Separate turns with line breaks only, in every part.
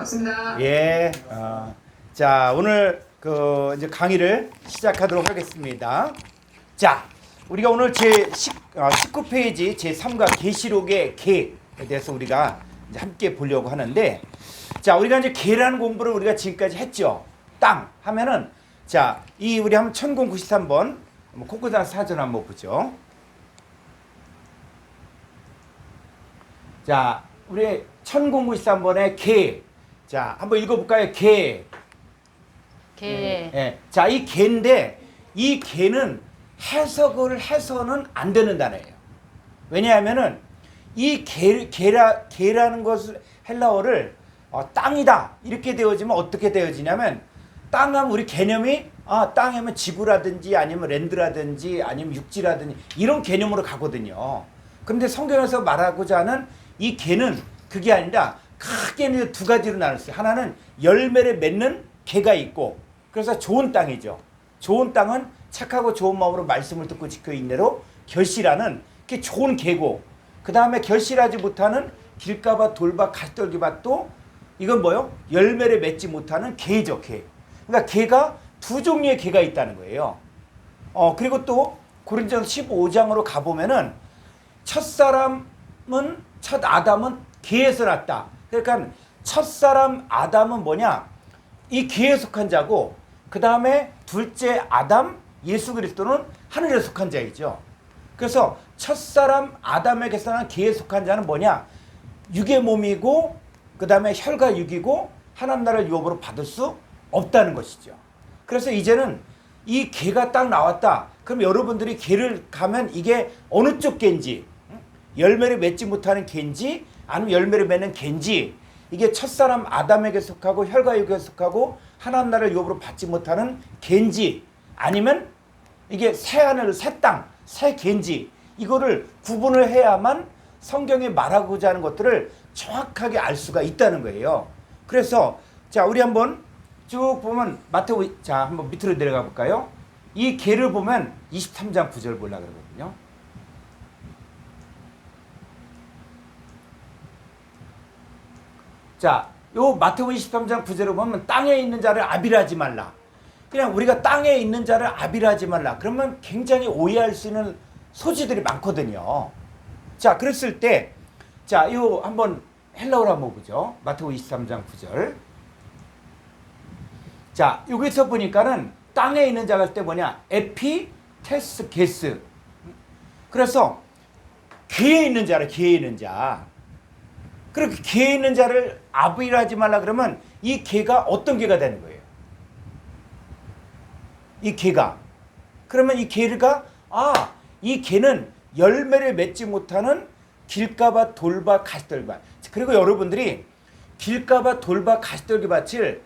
반갑습니다.
예. 자, 오늘 이제 강의를 시작하도록 하겠습니다. 자, 우리가 오늘 제 19페이지 제 3과 계시록의 계에 대해서 우리가 이제 함께 보려고 하는데, 자, 우리가 이제 계라는 공부를 우리가 지금까지 했죠. 땅 하면은, 자, 우리 한번 1093번 코코다 사전 한번 보죠. 자, 우리 1093번의 계. 자, 한번 읽어볼까요? 계. 예. 자, 이 계인데, 이 계는 해석을 해서는 안 되는 단어예요. 왜냐하면은, 이 계라는 것을, 헬라어를, 땅이다. 이렇게 되어지면 어떻게 되어지냐면, 땅 하면 우리 개념이, 땅 하면 지구라든지, 아니면 랜드라든지, 아니면 육지라든지, 이런 개념으로 가거든요. 그런데 성경에서 말하고자 하는 이 계는 그게 아니라, 크게 두 가지로 나눴어요. 하나는 열매를 맺는 계가 있고, 그래서 좋은 땅이죠. 좋은 땅은 착하고 좋은 마음으로 말씀을 듣고 지켜 인내로 결실하는 게 좋은 계고, 그 다음에 결실하지 못하는 길가밭, 돌밭, 가시떨기밭도 이건 뭐요? 열매를 맺지 못하는 계죠, 계. 그러니까 계가 두 종류의 계가 있다는 거예요. 그리고 또 고린도전서 15장으로 가보면은 첫 아담은 계에서 났다. 그러니까 첫사람 아담은 뭐냐? 이 계에 속한 자고, 그 다음에 둘째 아담 예수 그리스도는 하늘에 속한 자이죠. 그래서 첫사람 아담에게서 난 계에 속한 자는 뭐냐? 육의 몸이고, 그 다음에 혈과 육이고, 하나님 나라를 유업으로 받을 수 없다는 것이죠. 그래서 이제는 이 계가 딱 나왔다. 그럼 여러분들이 계를 가면 이게 어느 쪽 계인지, 열매를 맺지 못하는 계인지, 아니면 열매를 맺는 계인지, 이게 첫사람 아담에게 속하고 혈과 육에 속하고 하나님 나라를 유업으로 받지 못하는 계인지, 아니면 이게 새 하늘, 새 땅, 새 계인지, 이거를 구분을 해야만 성경이 말하고자 하는 것들을 정확하게 알 수가 있다는 거예요. 그래서 자, 우리 한번 쭉 보면 마태복음, 자, 한번 밑으로 내려가 볼까요? 이 계를 보면 23장 9절 보려고 그러거든요. 자, 요 마태복음 23장 9절을 보면 땅에 있는 자를 아비라지 말라. 그냥 우리가 땅에 있는 자를 아비라지 말라. 그러면 굉장히 오해할 수 있는 소지들이 많거든요. 자, 그랬을 때, 자, 요 한번 헬라어로 한번 보죠. 마태복음 23장 9절. 자, 여기서 보니까는 땅에 있는 자가 할 때 뭐냐? 에피테스 게스. 그래서 계에 있는 자라, 계에 있는 자. 그렇게 계에 있는 자를 아비라지 말라 그러면 이 계가 어떤 계가 되는 거예요? 이 계가. 그러면 이 계가, 이 계는 열매를 맺지 못하는 길가밭, 돌밭, 가시떨기밭. 그리고 여러분들이 길가밭, 돌밭, 가시떨기밭을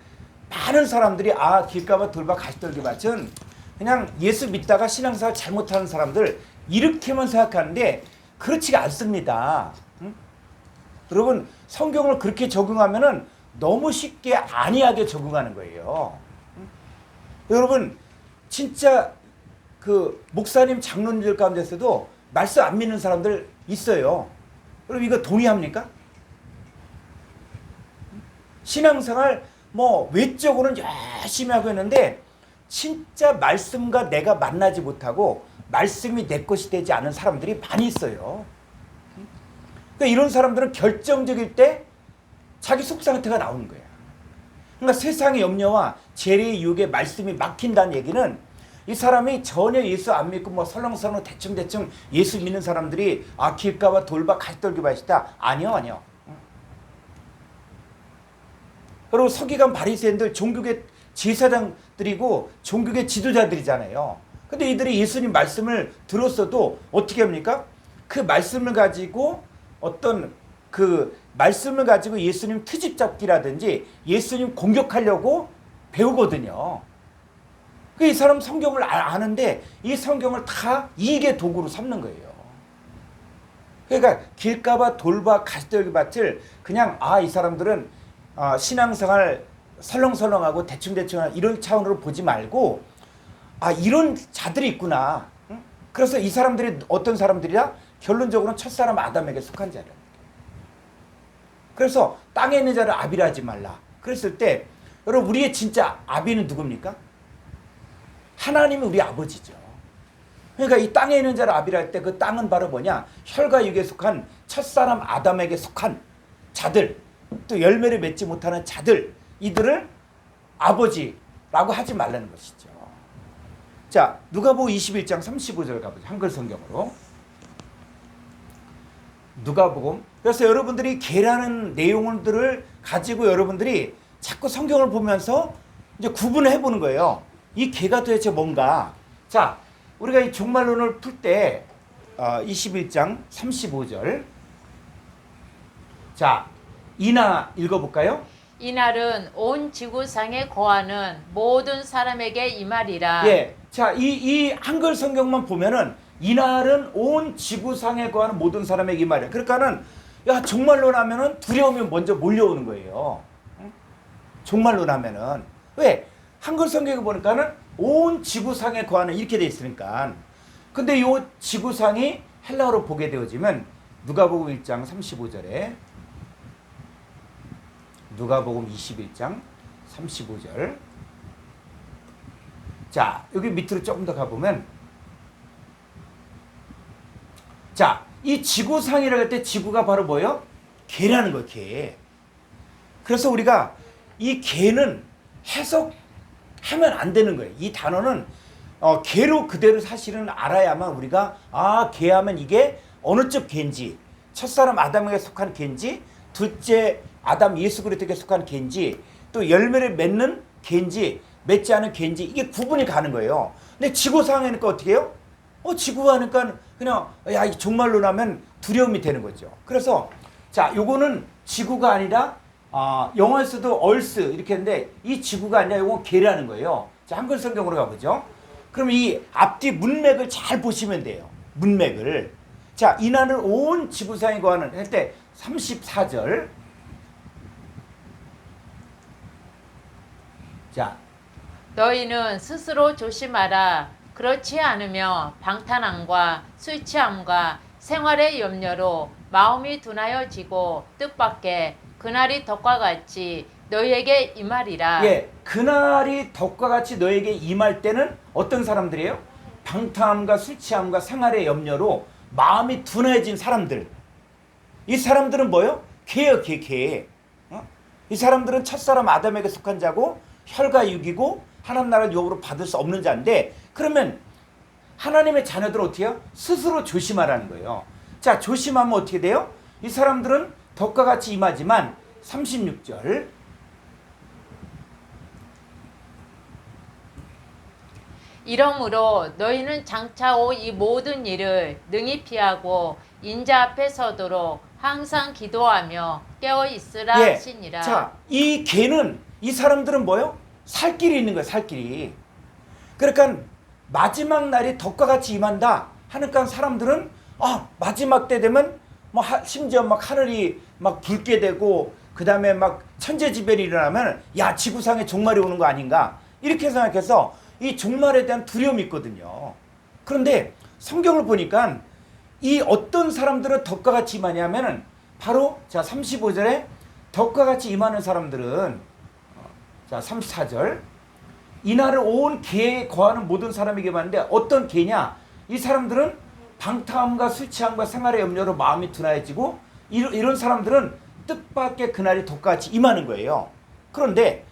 많은 사람들이 길가밭, 돌밭, 가시떨기밭은 그냥 예수 믿다가 신앙생활 잘못하는 사람들 이렇게만 생각하는데 그렇지가 않습니다. 여러분, 성경을 그렇게 적용하면은 너무 쉽게 안이하게 적용하는 거예요. 여러분, 진짜 그 목사님, 장로님들 가운데서도 말씀 안 믿는 사람들 있어요. 여러분, 이거 동의합니까? 신앙생활 외적으로는 열심히 하고 있는데 진짜 말씀과 내가 만나지 못하고 말씀이 내 것이 되지 않은 사람들이 많이 있어요. 그러니까 이런 사람들은 결정적일 때 자기 속상태가 나오는 거야. 그러니까 세상의 염려와 재래의 유혹에 말씀이 막힌다는 얘기는 이 사람이 전혀 예수 안 믿고 설렁설렁 대충 예수 믿는 사람들이 길가와 돌밭 가시떨기밭이다. 아니요. 그리고 서기관 바리새인들 종교계 제사장들이고 종교계 지도자들이잖아요. 근데 이들이 예수님 말씀을 들었어도 어떻게 합니까? 그 말씀을 가지고 말씀을 가지고 예수님 트집 잡기라든지 예수님 공격하려고 배우거든요. 이 사람 성경을 아는데 이 성경을 다 이익의 도구로 삼는 거예요. 그러니까 길가밭, 돌밭, 가시떨기밭을 그냥 이 사람들은 신앙생활 설렁설렁하고 대충 이런 차원으로 보지 말고 이런 자들이 있구나. 그래서 이 사람들이 어떤 사람들이야? 결론적으로는 첫사람 아담에게 속한 자라. 그래서 땅에 있는 자를 아비라지 말라. 그랬을 때 여러분 우리의 진짜 아비는 누굽니까? 하나님이 우리 아버지죠. 그러니까 이 땅에 있는 자를 아비라 할 때 그 땅은 바로 뭐냐? 혈과 육에 속한 첫사람 아담에게 속한 자들, 또 열매를 맺지 못하는 자들, 이들을 아버지라고 하지 말라는 것이죠. 자, 누가복음 21장 35절 가보죠. 한글 성경으로. 누가복음. 그래서 여러분들이 개라는 내용들을 가지고 여러분들이 자꾸 성경을 보면서 이제 구분을 해보는 거예요. 이 개가 도대체 뭔가. 자, 우리가 이 종말론을 풀 때 21장 35절. 자, 이나 읽어볼까요?
이날은 온 지구상에 거하는 모든 사람에게 이 말이라.
예. 자, 이 한글 성경만 보면은 이날은 온 지구상에 거하는 모든 사람에게 이 말이야. 그러니까는 야, 종말론 하면은 두려움이 먼저 몰려오는 거예요. 응? 종말론 하면은. 왜? 한글 성경에 보니까는 온 지구상에 거하는 이렇게 돼 있으니까. 근데 이 지구상이 헬라어로 보게 되어지면 누가복음 1장 35절에 누가복음 21장 35절. 자, 여기 밑으로 조금 더 가보면 자, 이 지구상이라고 할 때 지구가 바로 뭐예요? 개라는 거예요, 개. 그래서 우리가 이 개는 해석하면 안 되는 거예요. 이 단어는 개로 그대로 사실은 알아야만 우리가 개 하면 이게 어느 쪽 개인지, 첫사람 아담에게 속한 개인지, 둘째 아담 예수 그리스도에게 속한 개인지, 또 열매를 맺는 개인지, 맺지 않은 개인지 이게 구분이 가는 거예요. 근데 지구상이니까 어떻게 해요? 지구가 하니까 그냥 야, 이 종말로 나면 두려움이 되는 거죠. 그래서 자, 요거는 지구가 아니라 영어에서도 얼스 이렇게 했는데 이 지구가 아니라 요건 개라는 거예요. 자, 한글 성경으로 가보죠. 그럼 이 앞뒤 문맥을 잘 보시면 돼요. 문맥을. 자, 이날은 온 지구상에 거하는 할 때 34절. 자,
너희는 스스로 조심하라. 그렇지 않으면 방탕함과 술 취함과 생활의 염려로 마음이 둔하여지고 뜻밖의 그날이 덕과 같이 너희에게 임하리라.
예, 그날이 덕과 같이 너에게 임할 때는 어떤 사람들이에요? 방탕함과 술 취함과 생활의 염려로 마음이 둔해진 사람들. 이 사람들은 뭐예요? 개예요, 개. 이 사람들은 첫사람 아담에게 속한 자고 혈과 육이고 하나님 나라를 유업으로 받을 수 없는 자인데, 그러면 하나님의 자녀들은 어떻게 해요? 스스로 조심하라는 거예요. 자, 조심하면 어떻게 돼요? 이 사람들은 덕과 같이 임하지만 36절.
이러므로 너희는 장차 올 이 모든 일을 능히 피하고 인자 앞에 서도록 항상 기도하며 깨어 있으라 하시니라.
자, 이 개는, 이 사람들은 뭐예요? 살 길이 있는 거예요, 살 길이. 그러니까 마지막 날이 덕과 같이 임한다 하니까 사람들은 마지막 때 되면 뭐 심지어 막 하늘이 막 붉게 되고 그 다음에 막 천재지변이 일어나면 야, 지구상에 종말이 오는 거 아닌가 이렇게 생각해서 이 종말에 대한 두려움이 있거든요. 그런데 성경을 보니까 이 어떤 사람들은 덕과 같이 임하냐면은 바로 자 35절에 덕과 같이 임하는 사람들은 자 34절 이날을 온 개에 거하는 모든 사람에게 봤는데 어떤 개냐? 이 사람들은 방탕함과 술 취함과 생활의 염려로 마음이 둔하여지고 이런 사람들은 뜻밖의 그날이 덕같이 임하는 거예요. 그런데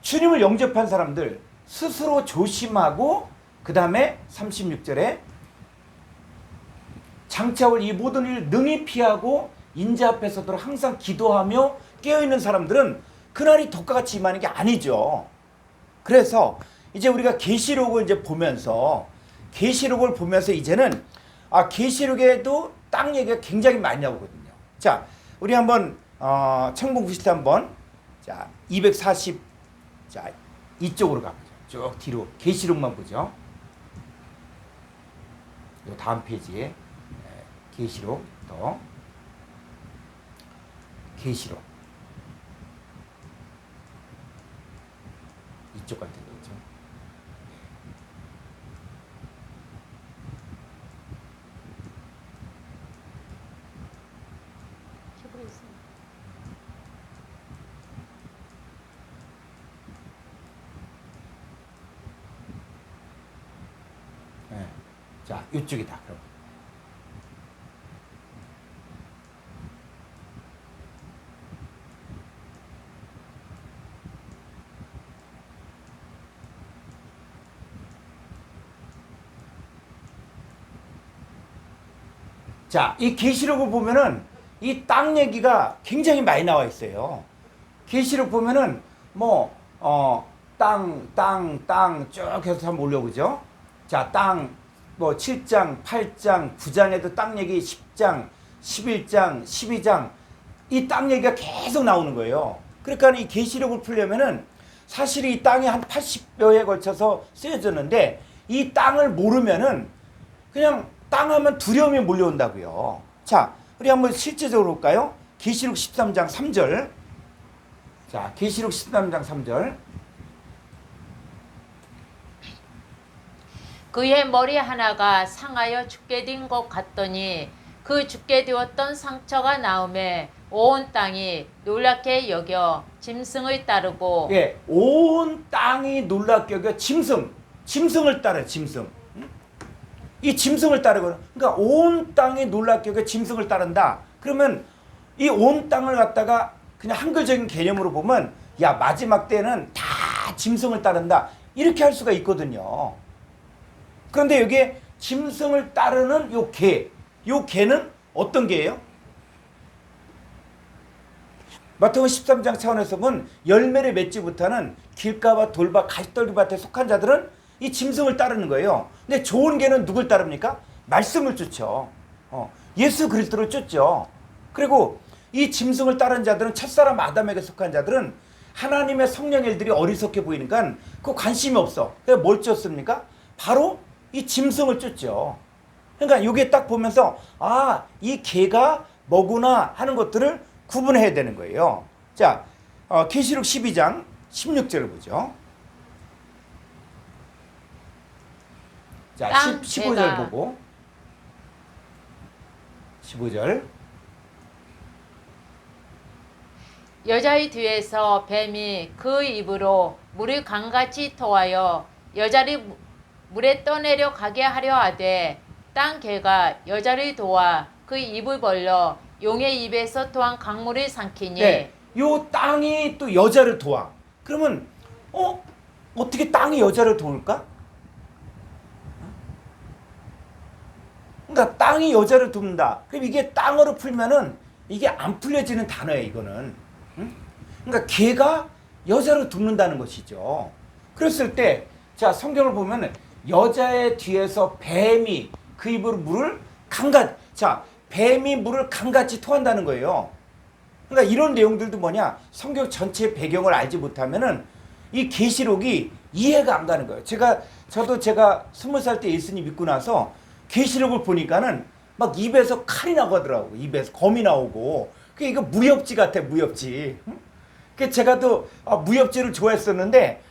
주님을 영접한 사람들 스스로 조심하고 그 다음에 36절에 장차 올 이 모든 일 능히 피하고 인자 앞에 서도록 항상 기도하며 깨어있는 사람들은 그날이 덕과 같이 임하는 게 아니죠. 그래서 이제 우리가 계시록을 이제 보면서 계시록을 보면서 이제는 계시록에도 땅 얘기가 굉장히 많이 나오거든요. 자, 우리 한번 천공 구시대 한번 자 240 자 이쪽으로 가보죠. 쭉 뒤로 계시록만 보죠. 요 다음 페이지에 계시록 더 계시록 이쪽 같은 거죠. 자, 이쪽이다. 그럼. 자, 이 계시록을 보면은 이 땅 얘기가 굉장히 많이 나와 있어요. 계시록 보면은 뭐 땅 쭉 해서 한번 올려보죠. 자, 땅 뭐 7장, 8장, 9장에도 땅 얘기 10장, 11장, 12장 이 땅 얘기가 계속 나오는 거예요. 그러니까 이 계시록을 풀려면은 사실 이 땅이 한 80여 해 걸쳐서 쓰여졌는데 이 땅을 모르면은 그냥 땅 하면 두려움이 몰려온다고요. 자, 우리 한번 실제적으로 볼까요? 계시록 13장 3절. 자, 계시록 13장 3절.
그의 머리 하나가 상하여 죽게 된 것 같더니 그 죽게 되었던 상처가 나음에 온 땅이 놀랍게 여겨 짐승을 따르고
예, 온 땅이 놀랍게 여겨 짐승을 따라 짐승. 이 짐승을 따르고 그러니까 온 땅이 놀랍게 여겨 짐승을 따른다. 그러면 이 온 땅을 갖다가 그냥 한글적인 개념으로 보면 야, 마지막 때는 다 짐승을 따른다. 이렇게 할 수가 있거든요. 그런데 여기에 짐승을 따르는 요 개는 어떤 개예요? 마태복음 13장 차원에서 보면 열매를 맺지 못하는 길가와 돌밭, 가시떨기밭에 속한 자들은 이 짐승을 따르는 거예요. 근데 좋은 개는 누굴 따릅니까? 말씀을 쫓죠. 예수 그리스도를 쫓죠. 그리고 이 짐승을 따르는 자들은 첫사람 아담에게 속한 자들은 하나님의 성령의 일들이 어리석게 보이니까 그 관심이 없어. 그래서 뭘 쫓습니까? 바로 이 짐승을 쫓죠. 그러니까 이게 딱 보면서 아, 이 개가 뭐구나 하는 것들을 구분해야 되는 거예요. 자, 계시록 12장 16절을 보죠. 자, 15절 보고 15절.
여자의 뒤에서 뱀이 그 입으로 물을 강같이 토하여 여자를 물에 떠내려 가게 하려 하되 땅 개가 여자를 도와 그 입을 벌려 용의 입에서 토한 강물을 삼키니
네, 요 땅이 또 여자를 도와. 그러면 어떻게 땅이 여자를 도울까? 그러니까 땅이 여자를 돕는다. 그럼 이게 땅으로 풀면은 이게 안 풀려지는 단어예요, 이거는. 응? 그러니까 개가 여자를 돕는다는 것이죠. 그랬을 때, 자, 성경을 보면은 여자의 뒤에서 뱀이 그 입으로 물을 뱀이 물을 강같이 토한다는 거예요. 그러니까 이런 내용들도 뭐냐? 성경 전체 배경을 알지 못하면은 이 계시록이 이해가 안 가는 거예요. 저도 제가 20살 때 예수님 믿고 나서 계시록을 보니까는 막 입에서 칼이 나오더라고. 입에서 검이 나오고. 이거 무협지 같아, 무협지. 그 제가 또 무협지를 좋아했었는데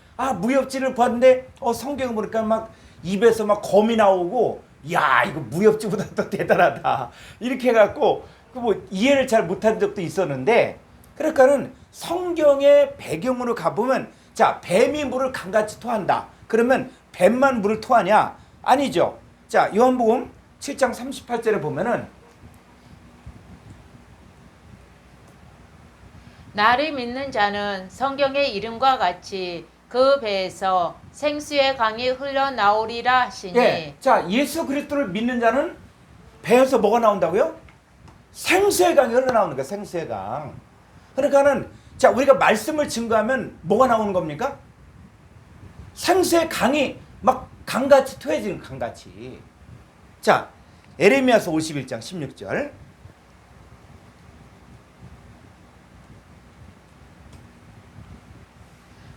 무협지를 봤는데 성경을 보니까 막 입에서 막 검이 나오고 야, 이거 무협지보다 더 대단하다. 이렇게 해갖고 뭐 이해를 잘 못한 적도 있었는데 그러니까는 성경의 배경으로 가보면 자, 뱀이 물을 강같이 토한다. 그러면 뱀만 물을 토하냐? 아니죠. 자, 요한복음 7장 38절에 보면은
나를 믿는 자는 성경의 이름과 같이 그 배에서 생수의 강이 흘러나오리라 하시니
예, 자, 예수 그리스도를 믿는 자는 배에서 뭐가 나온다고요? 생수의 강이 흘러나오는 거야, 생수의 강. 그러니까는 자, 우리가 말씀을 증거하면 뭐가 나오는 겁니까? 생수의 강이 막 강같이 토해지는 강같이. 자, 에레미야서 51장 16절.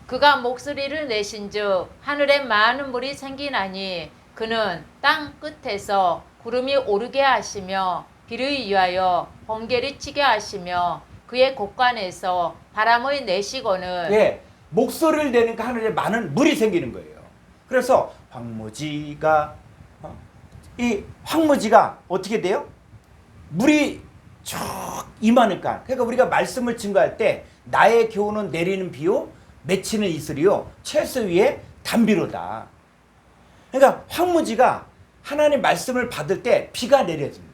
그가 목소리를 내신즉 하늘에 많은 물이 생기나니 그는 땅 끝에서 구름이 오르게 하시며 비를 위하여 번개를 치게 하시며 그의 곳간에서 바람을 내시거늘
예, 목소리를 내니까 하늘에 많은 물이 생기는 거예요. 그래서 황무지가 이 황무지가 어떻게 돼요? 물이 쭉 임하니까. 그러니까 우리가 말씀을 증거할 때 나의 교훈은 내리는 비요 맺히는 이슬이요 채소 위에 담비로다. 그러니까 황무지가 하나님 말씀을 받을 때 비가 내려집니다.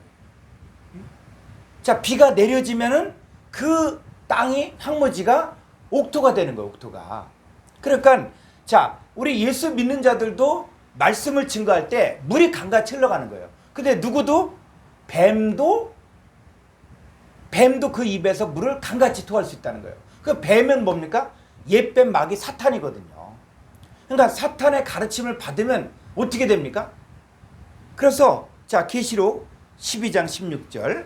자, 비가 내려지면은 그 땅이 황무지가 옥토가 되는 거예요. 옥토가. 그러니까 자, 우리 예수 믿는 자들도 말씀을 증거할 때 물이 강같이 흘러가는 거예요. 근데 누구도 뱀도 그 입에서 물을 강같이 토할 수 있다는 거예요. 그 뱀은 뭡니까? 옛뱀 마귀 사탄이거든요. 그러니까 사탄의 가르침을 받으면 어떻게 됩니까? 그래서 자, 계시록 12장 16절.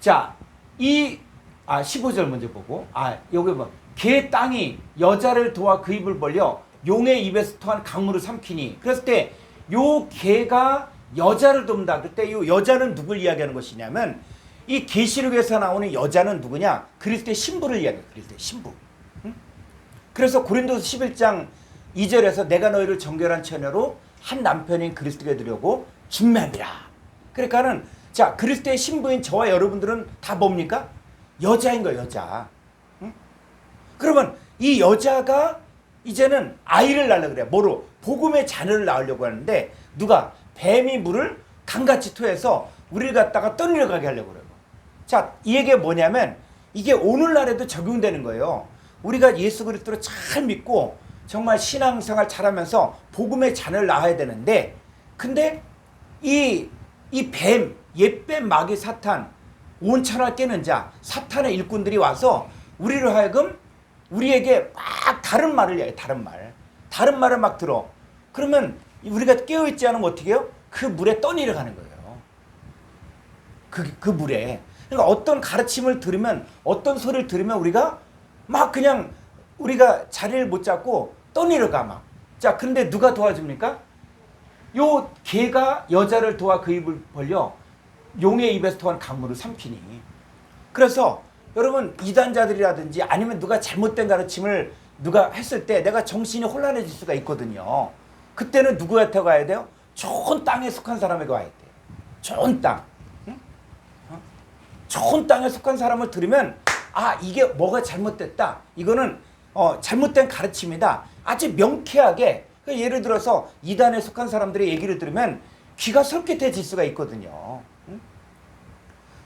자, 15절 먼저 보고, 여기 뭐, 개 땅이 여자를 도와 그 입을 벌려 용의 입에서 토한 강물을 삼키니. 그랬을 때, 요 개가 여자를 돕는다. 그럴 때, 요 여자는 누굴 이야기하는 것이냐면, 이 계시록에서 나오는 여자는 누구냐? 그리스도의 신부를 이야기해요. 그리스도의 신부. 응? 그래서 고린도서 11장 2절에서 내가 너희를 정결한 처녀로 한 남편인 그리스도께 드려고 중매함이라. 그러니까는 자, 그리스도의 신부인 저와 여러분들은 다 뭡니까? 여자인 거예요, 여자. 응? 그러면 이 여자가 이제는 아이를 낳으려고 그래요. 뭐로? 복음의 자녀를 낳으려고 하는데 누가? 뱀이 물을 강같이 토해서 우리를 갖다가 떠내려 가게 하려고 그래요. 자, 이 얘기가 뭐냐면 이게 오늘날에도 적용되는 거예요. 우리가 예수 그리스도를 잘 믿고 정말 신앙생활 잘하면서 복음의 자녀를 낳아야 되는데 근데 이 뱀, 옛뱀 마귀 사탄, 온천을 깨는 자, 사탄의 일꾼들이 와서 우리를 하여금 우리에게 막 다른 말을 해요. 다른 말을 막 들어. 그러면 우리가 깨어있지 않으면 어떻게 해요? 그 물에 떠내려가는 거예요. 그 물에. 그러니까 어떤 가르침을 들으면, 어떤 소리를 들으면 우리가 막 그냥 우리가 자리를 못 잡고 떠내려가 막. 자, 근데 누가 도와줍니까? 요 개가 여자를 도와 그 입을 벌려 용의 입에서 토한 강물을 삼키니. 그래서 여러분 이단자들이라든지 아니면 누가 잘못된 가르침을 누가 했을 때 내가 정신이 혼란해질 수가 있거든요. 그때는 누구한테 가야 돼요? 좋은 땅에 속한 사람에게 와야 돼요. 좋은 땅. 응? 좋은 땅에 속한 사람을 들으면 이게 뭐가 잘못됐다. 이거는 잘못된 가르침이다. 아주 명쾌하게 예를 들어서 이단에 속한 사람들의 얘기를 들으면 귀가 솔깃해질 수가 있거든요. 응?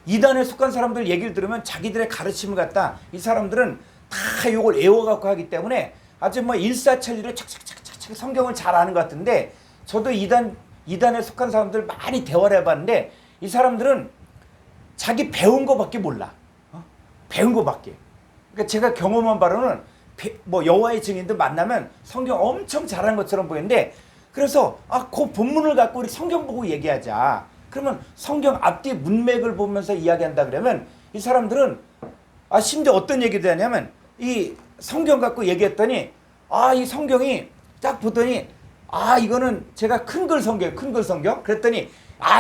이단에 속한 사람들 얘기를 들으면 자기들의 가르침을 갖다 이 사람들은 다 이걸 애워갖고 하기 때문에 아주 뭐 일사천리로 착착착착 성경을 잘 아는 것 같은데 저도 이단에 속한 사람들 많이 대화를 해봤는데 이 사람들은 자기 배운 거밖에 몰라. 배운 거밖에. 그러니까 제가 경험한 바로는 뭐 여호와의 증인들 만나면 성경 엄청 잘하는 것처럼 보이는데 그래서 그 본문을 갖고 우리 성경 보고 얘기하자. 그러면 성경 앞뒤 문맥을 보면서 이야기한다 그러면 이 사람들은 심지어 어떤 얘기도 하냐면 이 성경 갖고 얘기했더니 이 성경이 딱 보더니 이거는 제가 큰 글 성경 그랬더니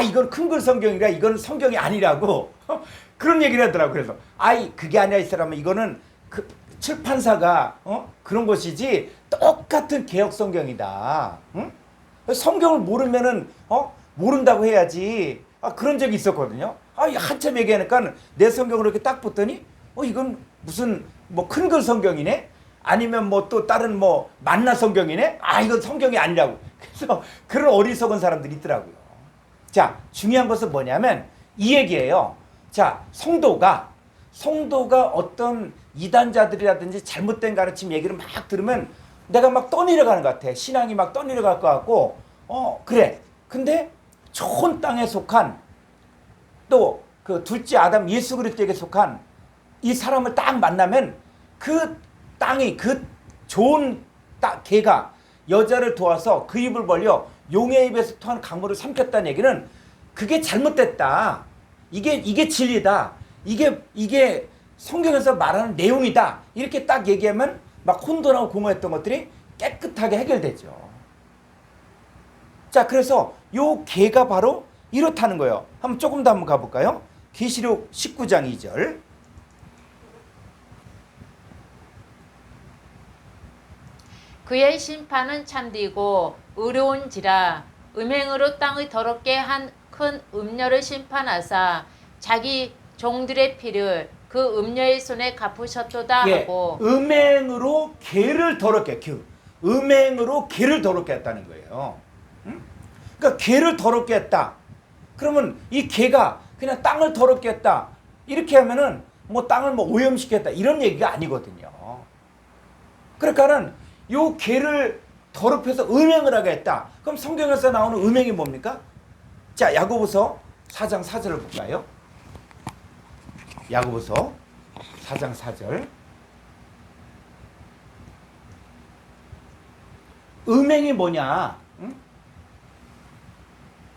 이건 큰 글 성경이라 이건 성경이 아니라고 그런 얘기를 하더라고. 그래서 그게 아니라 이 사람은 이거는 그 출판사가 그런 것이지 똑같은 개혁 성경이다. 응? 성경을 모르면은 모른다고 해야지. 그런 적이 있었거든요. 한참 얘기하니까 내 성경을 이렇게 딱 봤더니 이건 무슨 뭐 큰 글 성경이네. 아니면 뭐 또 다른 뭐 만나 성경이네. 이건 성경이 아니라고. 그래서 그런 어리석은 사람들이 있더라고요. 자, 중요한 것은 뭐냐면 이 얘기예요. 자, 성도가 어떤 이단자들이라든지 잘못된 가르침 얘기를 막 들으면 내가 막 떠내려가는 것 같아. 신앙이 막 떠내려갈 것 같고 그래. 근데 좋은 땅에 속한 또 그 둘째 아담 예수 그리스도에게 속한 이 사람을 딱 만나면 그 땅이 그 좋은 개가 여자를 도와서 그 입을 벌려 용의 입에서 토한 강물을 삼켰다는 얘기는 그게 잘못됐다. 이게 진리다. 이게 성경에서 말하는 내용이다. 이렇게 딱 얘기하면 막 혼돈하고 공허했던 것들이 깨끗하게 해결되죠. 자, 그래서 요 개가 바로 이렇다는 거예요. 조금 더 한번 가볼까요? 계시록 19장 2절.
그의 심판은 참되고 의로운지라 음행으로 땅을 더럽게 한 큰 음녀를 심판하사 자기 종들의 피를 그 음녀의 손에 갚으셨도다 하고
음행으로 개를 더럽게 음행으로 개를 더럽게 했다는 거예요. 응? 그러니까 개를 더럽게 했다. 그러면 이 개가 그냥 땅을 더럽게 했다. 이렇게 하면은 뭐 땅을 뭐 오염시켰다. 이런 얘기가 아니거든요. 그러니까는 요 개를 더럽혀서 음행을 하게 했다. 그럼 성경에서 나오는 음행이 뭡니까? 자, 야고보서 4장 4절을 볼까요? 야고보서 4장 4절. 음행이 뭐냐? 응?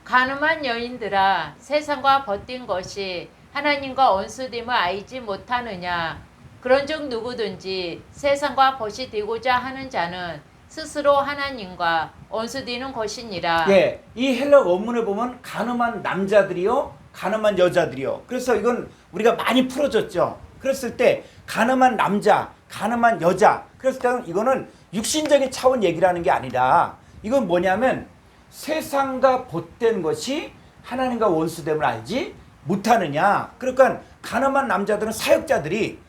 가늠한 여인들아 세상과 벗긴 것이 하나님과 원수됨을 알지 못하느냐. 그런즉 누구든지 세상과 벗이 되고자 하는 자는 스스로 하나님과 원수되는 것이니라.
예, 이 헬라 원문에 보면 가늠한 남자들이요, 가늠한 여자들이요. 그래서 이건 우리가 많이 풀어줬죠. 그랬을 때 가늠한 남자, 가늠한 여자. 그랬을 때는 이거는 육신적인 차원 얘기라는 게 아니라 이건 뭐냐면 세상과 벗된 것이 하나님과 원수됨을 알지 못하느냐. 그러니까 가늠한 남자들은 사역자들이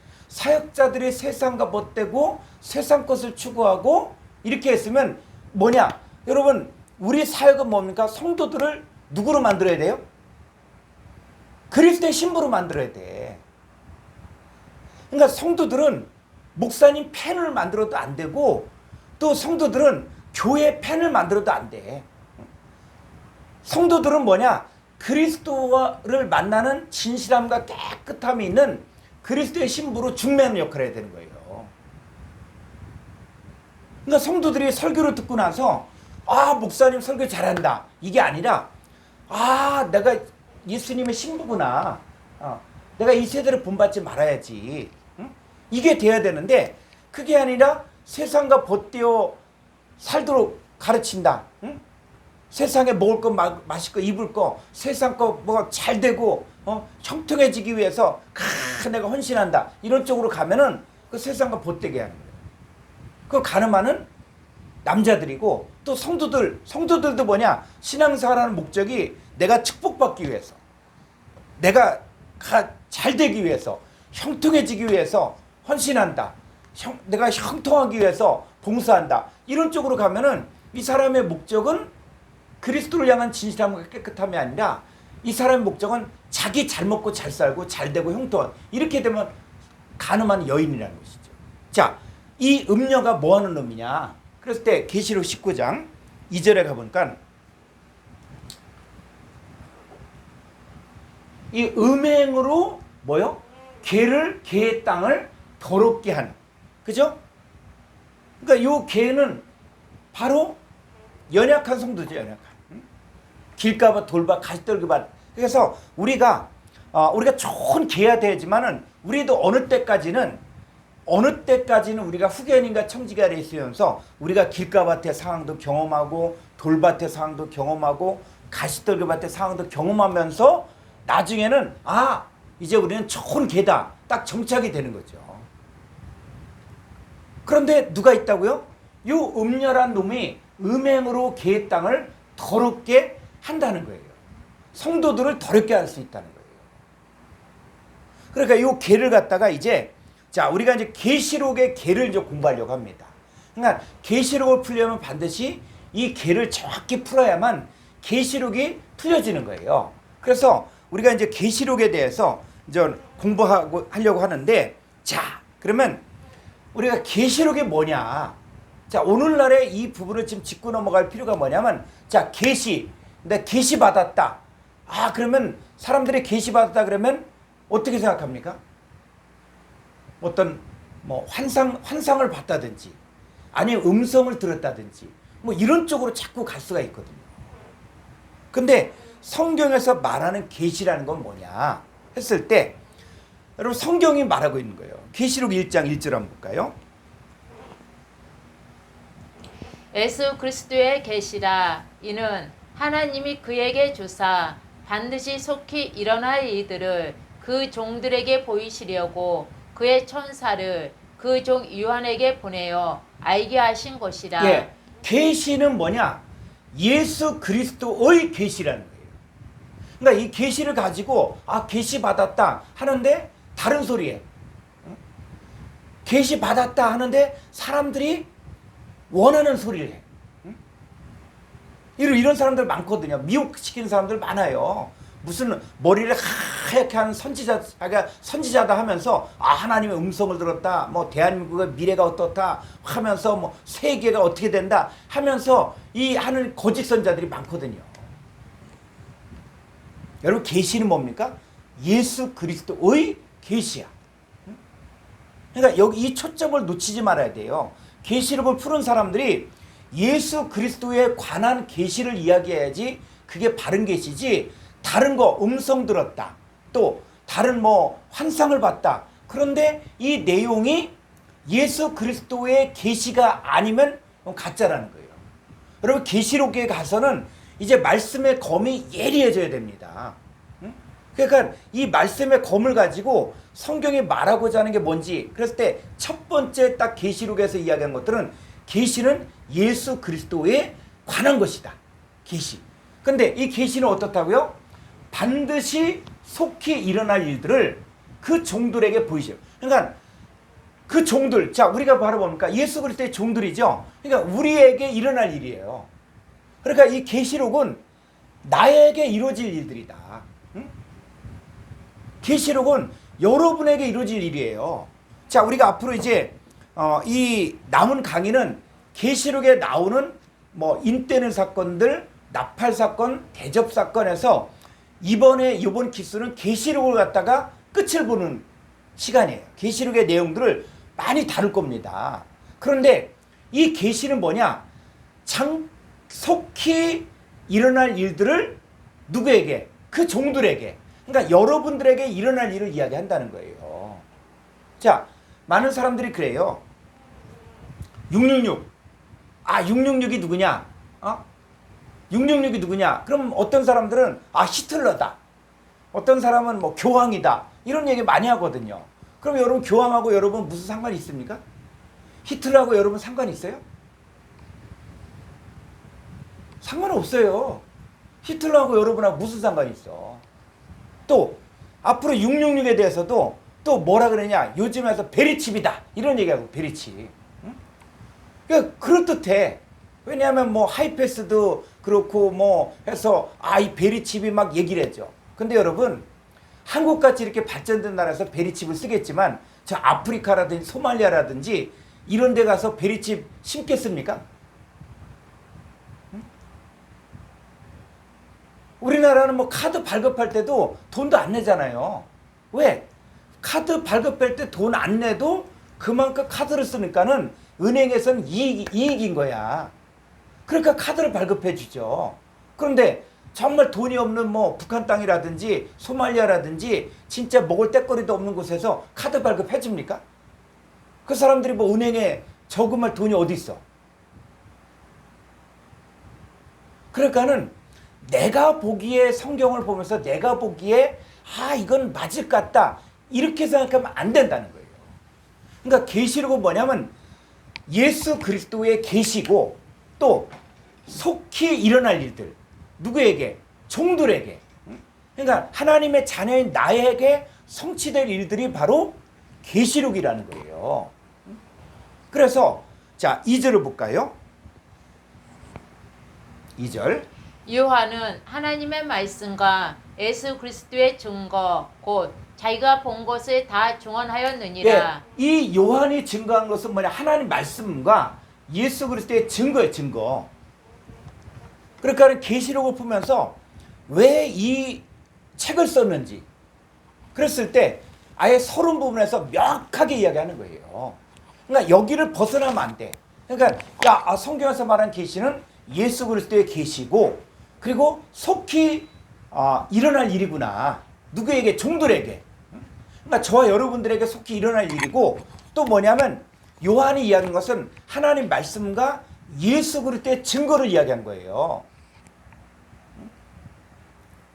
세상과 벗되고 세상 것을 추구하고 이렇게 했으면 뭐냐? 여러분, 우리 사역은 뭡니까? 성도들을 누구로 만들어야 돼요? 그리스도의 신부로 만들어야 돼. 그러니까 성도들은 목사님 팬을 만들어도 안 되고 또 성도들은 교회 팬을 만들어도 안 돼. 성도들은 뭐냐? 그리스도를 만나는 진실함과 깨끗함이 있는 그리스도의 신부로 중매하는 역할을 해야 되는 거예요. 그러니까 성도들이 설교를 듣고 나서 아, 목사님 설교 잘한다. 이게 아니라 아, 내가 예수님의 신부구나. 내가 이 세대를 본받지 말아야지. 응? 이게 돼야 되는데 그게 아니라 세상과 벗되어 살도록 가르친다. 응? 세상에 먹을 거 마실 거 입을 거 세상 거 뭐 잘 되고 형통해지기 위해서 내가 헌신한다. 이런 쪽으로 가면은 그 세상과 벗되게 하는 거예요. 그 가늠하는 남자들이고 또 성도들도 뭐냐? 신앙생활하는 목적이 내가 축복받기 위해서, 내가 잘 되기 위해서, 형통해지기 위해서 헌신한다. 내가 형통하기 위해서 봉사한다. 이런 쪽으로 가면은 이 사람의 목적은 그리스도를 향한 진실함과 깨끗함이 아니라 이 사람의 목적은 자기 잘 먹고 잘 살고 잘 되고 형통한, 이렇게 되면 가늠한 여인이라는 것이죠. 자, 이 음녀가 뭐 하는 놈이냐? 그랬을 때 계시록 19장 2절에 가보니까 이 음행으로 뭐요? 개의 땅을 더럽게 하는, 그죠? 그러니까 요 개는 바로 연약한 성도죠. 연약한. 길가밭, 돌밭, 가시떨기밭. 그래서 우리가 좋은 개야 되지만은 우리도 어느 때까지는 우리가 후견인과 청지기 아래 있으면서 우리가 길가밭의 상황도 경험하고 돌밭의 상황도 경험하고 가시떨기밭의 상황도 경험하면서 나중에는 이제 우리는 좋은 개다. 딱 정착이 되는 거죠. 그런데 누가 있다고요? 요 음녀란 놈이 음행으로 개의 땅을 더럽게 한다는 거예요. 성도들을 더럽게 할 수 있다는 거예요. 그러니까 요 개를 갖다가 이제 우리가 이제 계시록의 개를 이제 공부하려고 합니다. 그러니까 계시록을 풀려면 반드시 이 개를 정확히 풀어야만 계시록이 풀려지는 거예요. 그래서 우리가 이제 계시록에 대해서 이제 공부하려고 하는데, 그러면 우리가 계시록이 뭐냐? 오늘날의 이 부분을 지금 짚고 넘어갈 필요가 뭐냐면, 내가 계시 받았다. 그러면 사람들이 계시 받았다 그러면 어떻게 생각합니까? 어떤 뭐 환상을 봤다든지, 아니면 음성을 들었다든지, 뭐 이런 쪽으로 자꾸 갈 수가 있거든요. 근데 성경에서 말하는 계시라는 건 뭐냐 했을 때, 여러분 성경이 말하고 있는 거예요. 계시록 1장 1절 한번 볼까요?
예수 그리스도의 계시라. 이는 하나님이 그에게 주사 반드시 속히 일어날 일들을 그 종들에게 보이시려고 그의 천사를 그 종 요한에게 보내어 알게 하신 것이라.
예, 계시는 뭐냐? 예수 그리스도의 계시라는 거예요. 그러니까 이 계시를 가지고 계시 받았다 하는데 다른 소리예요. 계시 받았다 하는데 사람들이 원하는 소리를 해. 응? 이런 사람들 많거든요. 미혹시키는 사람들 많아요. 무슨 머리를 하얗게 하는 선지자다 하면서 하나님의 음성을 들었다. 뭐 대한민국의 미래가 어떻다 하면서 뭐 세계가 어떻게 된다 하면서 이 하는 거짓 선자들이 많거든요. 여러분 계시는 뭡니까? 예수 그리스도의 계시야. 그러니까 여기 이 초점을 놓치지 말아야 돼요. 계시록을 푸는 사람들이 예수 그리스도에 관한 계시를 이야기해야지 그게 바른 계시지, 다른 거 음성 들었다, 또 다른 뭐 환상을 봤다, 그런데 이 내용이 예수 그리스도의 계시가 아니면 가짜라는 거예요. 여러분 계시록에 가서는 이제 말씀의 검이 예리해져야 됩니다. 그러니까 이 말씀의 검을 가지고 성경이 말하고자 하는 게 뭔지, 그랬을 때 첫 번째 딱 계시록에서 이야기한 것들은 계시는 예수 그리스도에 관한 것이다. 계시. 근데 이 계시는 어떻다고요? 반드시 속히 일어날 일들을 그 종들에게 보이죠. 그러니까 그 종들, 자 우리가 바로 뭡니까? 예수 그리스도의 종들이죠. 그러니까 우리에게 일어날 일이에요. 그러니까 이 계시록은 나에게 이루어질 일들이다. 응? 계시록은 여러분에게 이루어질 일이에요. 자 우리가 앞으로 이제 이 남은 강의는 계시록에 나오는 뭐 인대는 사건들, 나팔 사건, 대접 사건에서 이번 기수는 계시록을 갖다가 끝을 보는 시간이에요. 계시록의 내용들을 많이 다룰 겁니다. 그런데 이 계시는 뭐냐? 속히 일어날 일들을 누구에게? 그 종들에게. 그러니까 여러분들에게 일어날 일을 이야기한다는 거예요. 자, 많은 사람들이 그래요. 666. 666이 누구냐? 666이 누구냐? 그럼 어떤 사람들은 히틀러다. 어떤 사람은 뭐 교황이다. 이런 얘기 많이 하거든요. 그럼 여러분 교황하고 여러분 무슨 상관이 있습니까? 히틀러하고 여러분 상관이 있어요? 상관없어요. 히틀러하고 여러분하고 무슨 상관이 있어? 또 앞으로 666에 대해서도 또 뭐라 그러냐? 요즘에서 베리칩이다. 이런 얘기하고 베리칩. 응? 그러니까 그럴듯해. 왜냐하면 뭐 하이패스도 그렇고 뭐 해서 이 베리칩이 막 얘기를 했죠. 근데 여러분 한국같이 이렇게 발전된 나라에서 베리칩을 쓰겠지만 저 아프리카라든지 소말리아라든지 이런 데 가서 베리칩 심겠습니까? 응? 우리나라는 뭐 카드 발급할 때도 돈도 안 내잖아요. 왜? 카드 발급할 때 돈 안 내도 그만큼 카드를 쓰니까는 은행에서는 이익인 거야. 그러니까 카드를 발급해 주죠. 그런데 정말 돈이 없는 뭐 북한 땅이라든지 소말리아라든지 진짜 먹을 때거리도 없는 곳에서 카드 발급해 줍니까? 그 사람들이 뭐 은행에 저금할 돈이 어디 있어? 그러니까는 내가 보기에 성경을 보면서 내가 보기에 이건 맞을 것 같다 이렇게 생각하면 안 된다는 거예요. 그러니까 계시록은 뭐냐면 예수 그리스도의 계시고 또 속히 일어날 일들, 누구에게? 종들에게. 그러니까 하나님의 자녀인 나에게 성취될 일들이 바로 계시록이라는 거예요. 그래서 자 2절을 볼까요? 2절.
요한은 하나님의 말씀과 예수 그리스도의 증거 곧 자기가 본 것을 다 증언하였느니라.
이 요한이 증거한 것은 뭐냐? 하나님 말씀과 예수 그리스도의 증거예요. 증거. 그러니까 계시록을 보면서 왜 이 책을 썼는지 그랬을 때 아예 서론 부분에서 명확하게 이야기하는 거예요. 그러니까 여기를 벗어나면 안 돼. 그러니까 성경에서 말한 계시는 예수 그리스도의 계시고 그리고 속히 일어날 일이구나. 누구에게? 종들에게. 그러니까 저와 여러분들에게 속히 일어날 일이고 또 뭐냐면 요한이 이야기한 것은 하나님 말씀과 예수 그리스도의 증거를 이야기한 거예요.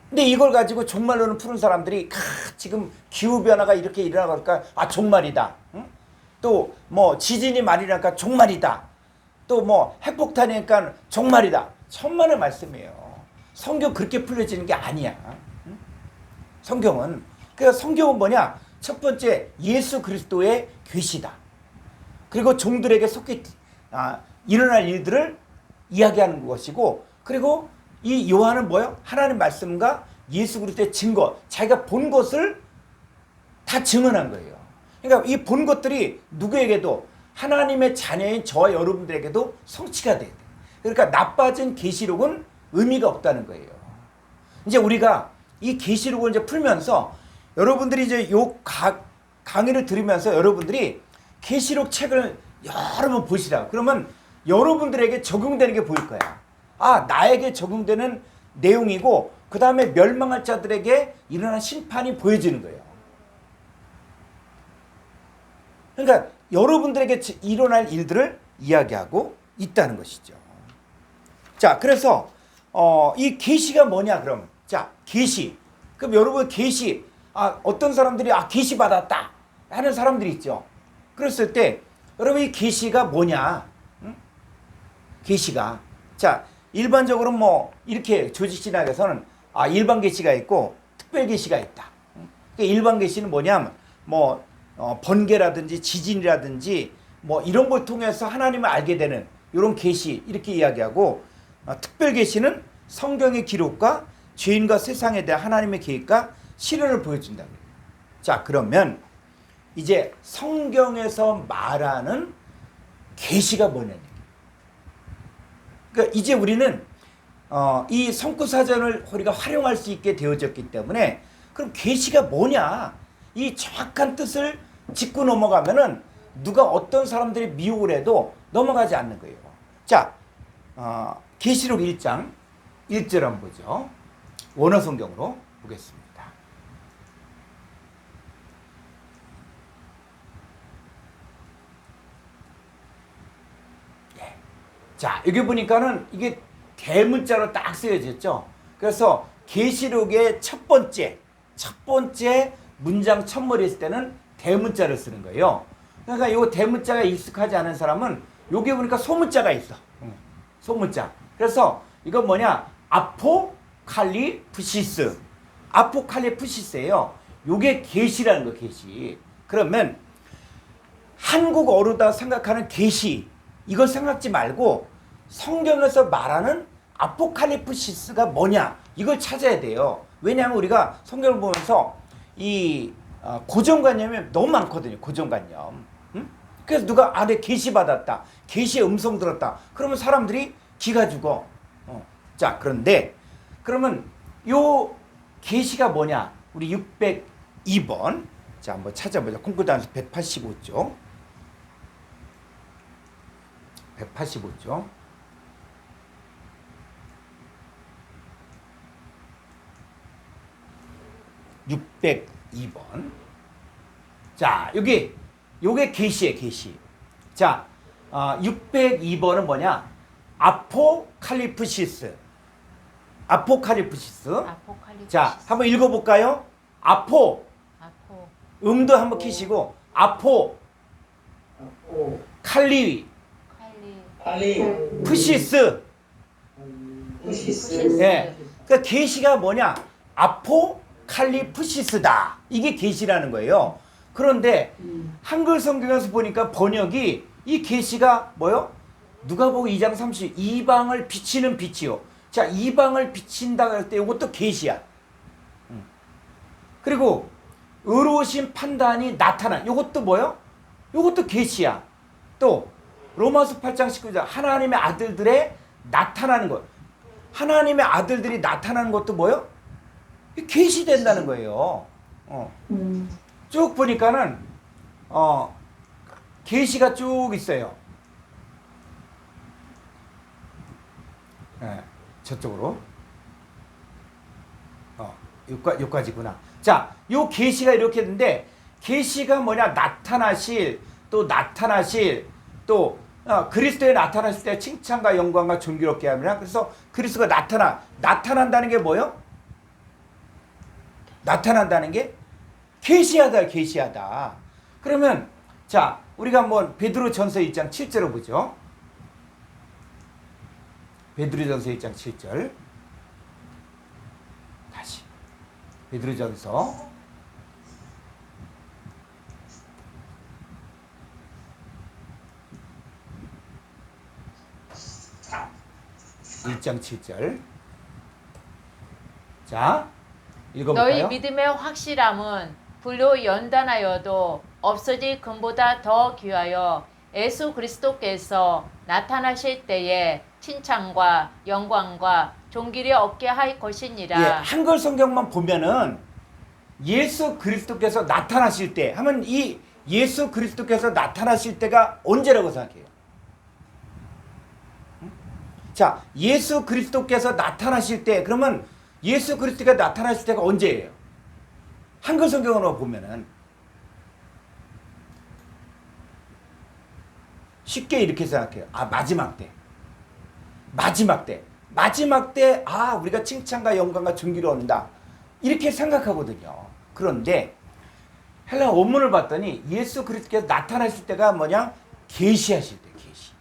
근데 이걸 가지고 종말론을 푸는 사람들이 지금 기후변화가 이렇게 일어나니까 종말이다. 또 뭐 지진이 많이 나니까 종말이다. 또 뭐 핵폭탄이니까 종말이다. 천만의 말씀이에요. 성경 그렇게 풀려지는 게 아니야. 성경은. 그래서 성경은 뭐냐? 첫 번째 예수 그리스도의 계시다. 그리고 종들에게 속히 일어날 일들을 이야기하는 것이고, 그리고 이 요한은 뭐예요? 하나님 말씀과 예수 그리스도의 증거, 자기가 본 것을 다 증언한 거예요. 그러니까 이 본 것들이 누구에게도, 하나님의 자녀인 저와 여러분들에게도 성취가 돼야 돼. 그러니까 나빠진 계시록은 의미가 없다는 거예요. 이제 우리가 이 계시록을 이제 풀면서 여러분들이 이제 요 강의를 들으면서 여러분들이 계시록 책을 여러 번 보시라. 그러면 여러분들에게 적용되는 게 보일 거야. 아, 나에게 적용되는 내용이고, 그 다음에 멸망할 자들에게 일어난 심판이 보여지는 거예요. 그러니까 여러분들에게 일어날 일들을 이야기하고 있다는 것이죠. 자, 그래서 이 계시가 뭐냐 그럼? 자, 계시. 그럼 여러분 계시, 어떤 사람들이 계시 받았다 하는 사람들이 있죠. 그랬을 때 여러분 이 계시가 뭐냐? 응? 계시가, 자, 일반적으로 뭐 이렇게 조직신학에서는 일반 계시가 있고 특별 계시가 있다. 그러니까 일반 계시는 뭐냐면 뭐 번개라든지 지진이라든지 뭐 이런 걸 통해서 하나님을 알게 되는 이런 계시, 이렇게 이야기하고, 특별 계시는 성경의 기록과 죄인과 세상에 대한 하나님의 계획과 실현을 보여준다. 자, 그러면 이제 성경에서 말하는 계시가 뭐냐니. 그러니까 이제 우리는 이 성구사전을 우리가 활용할 수 있게 되어졌기 때문에, 그럼 계시가 뭐냐, 이 정확한 뜻을 짚고 넘어가면은 누가 어떤 사람들이 미혹을 해도 넘어가지 않는 거예요. 자, 계시록 1장 1절 한번 보죠. 원어 성경으로 보겠습니다. 예. 자, 여기 보니까는 이게 대문자로 딱 쓰여졌죠. 그래서 계시록의 첫 번째 문장 첫머리 했을 때는 대문자를 쓰는 거예요. 그러니까 이 대문자가 익숙하지 않은 사람은 여기 보니까 소문자가 있어. 소문자. 그래서 이건 뭐냐? 아포칼리프시스. 아포칼리프시스예요. 요게 계시라는 거, 계시. 그러면 한국어로다 생각하는 계시, 이걸 생각지 말고 성경에서 말하는 아포칼리프시스가 뭐냐, 이걸 찾아야 돼요. 왜냐하면 우리가 성경을 보면서 이 고정관념이 너무 많거든요. 고정관념. 응? 그래서 누가 내 계시 받았다, 계시의 음성 들었다, 그러면 사람들이 기가 죽어. 자, 그런데 그러면 요 계시가 뭐냐? 우리 602번 자, 한번 찾아보자. 콩쿠단에서 185쪽. 185쪽. (602번) 자, 요게 계시예요, 계시. 자, 602번은 뭐냐? 아포칼리프시스. 아포칼리프시스. 자, 한번 읽어볼까요? 아포. 음도 한번 키시고, 아포. 칼리. 프시스. 예. 그러니까 계시가 뭐냐? 아포칼리프시스다. 이게 계시라는 거예요. 그런데 한글 성경에서 보니까 번역이 이 계시가 뭐요? 누가복음 2장 30, 이방을 비치는 빛이요. 자, 이방을 비친다 할 때 이것도 계시야. 그리고 의로우신 판단이 나타난, 이것도 뭐요? 이것도 계시야. 또 로마서 8장 19절 하나님의 아들들의 나타나는 것. 하나님의 아들들이 나타나는 것도 뭐요? 계시된다는 거예요. 쭉 보니까는 계시가 쭉 있어요. 네, 저쪽으로. 여기까지구나. 자, 요 계시가 이렇게 있는데, 계시가 뭐냐? 나타나실, 또 그리스도에 나타났을 때 칭찬과 영광과 존귀롭게 하느라. 그래서 그리스도가 나타난다는 게 뭐예요? 나타난다는 게 계시하다. 그러면 자, 우리가 한번 베드로전서 1장 7절을 보죠. 베드로전서 1장 7절. 다시 베드로전서 1장 7절. 자, 읽어볼까요?
너희 믿음의 확실함은 불로 연단하여도 없어질 금보다 더 귀하여 예수 그리스도께서 나타나실 때에 칭찬과 영광과 존귀를 얻게 할 것이니라.
예, 한글 성경만 보면은 예수 그리스도께서 나타나실 때 하면 이 예수 그리스도께서 나타나실 때가 언제라고 생각해요? 자, 예수 그리스도께서 나타나실 때 그러면 예수 그리스도가 나타나실 때가 언제예요? 한글 성경으로 보면은 쉽게 이렇게 생각해요. 아, 마지막 때. 아, 우리가 칭찬과 영광과 존귀를 얻는다. 이렇게 생각하거든요. 그런데 헬라 원문을 봤더니 예수 그리스도께서 나타나실 때가 뭐냐? 계시하실 때, 계시.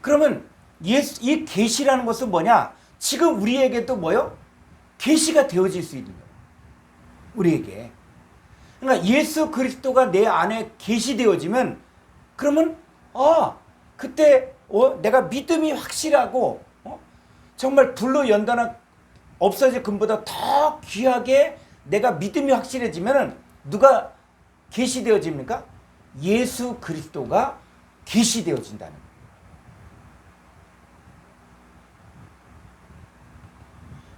그러면 이 계시라는 것은 뭐냐? 지금 우리에게도 뭐요? 계시가 되어질 수 있는 거예요. 우리에게. 그러니까 예수 그리스도가 내 안에 계시되어지면 그러면 그때 내가 믿음이 확실하고 정말 불로 연단한 없어질 금보다 더 귀하게 내가 믿음이 확실해지면 누가 계시되어집니까? 예수 그리스도가 계시되어진다는 거예요.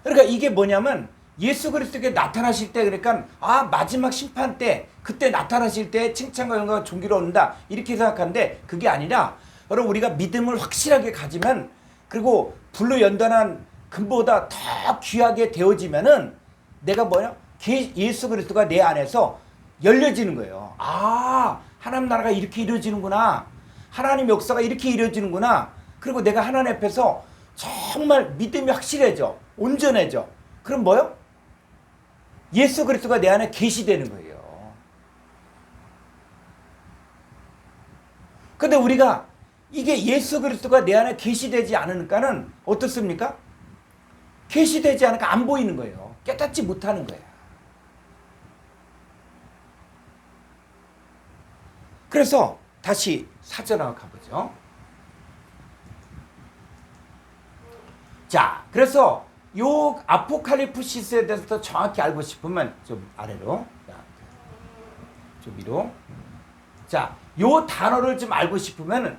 그러니까 이게 뭐냐면 예수 그리스도께 나타나실 때 그러니까 마지막 심판 때 그때 나타나실 때 칭찬과 영광과 존귀를 얻는다 이렇게 생각하는데 그게 아니라 여러분 우리가 믿음을 확실하게 가지면 그리고 불로 연단한 금보다 더 귀하게 되어지면은 내가 뭐냐? 예수 그리스도가 내 안에서 열려지는 거예요. 하나님 나라가 이렇게 이루어지는구나. 하나님 역사가 이렇게 이루어지는구나. 그리고 내가 하나님 앞에서 정말 믿음이 확실해져. 온전해져. 그럼 뭐요? 예수 그리스도가 내 안에 계시되는 거예요. 근데 우리가 이게 예수 그리스도가 내 안에 계시되지 않으니까는 어떻습니까? 계시되지 않으니까 안 보이는 거예요. 깨닫지 못하는 거예요. 그래서 다시 사전으로 가보죠. 자, 그래서 요 아포칼리프시스에 대해서 더 정확히 알고 싶으면 좀 아래로, 좀 위로. 자, 요 단어를 좀 알고 싶으면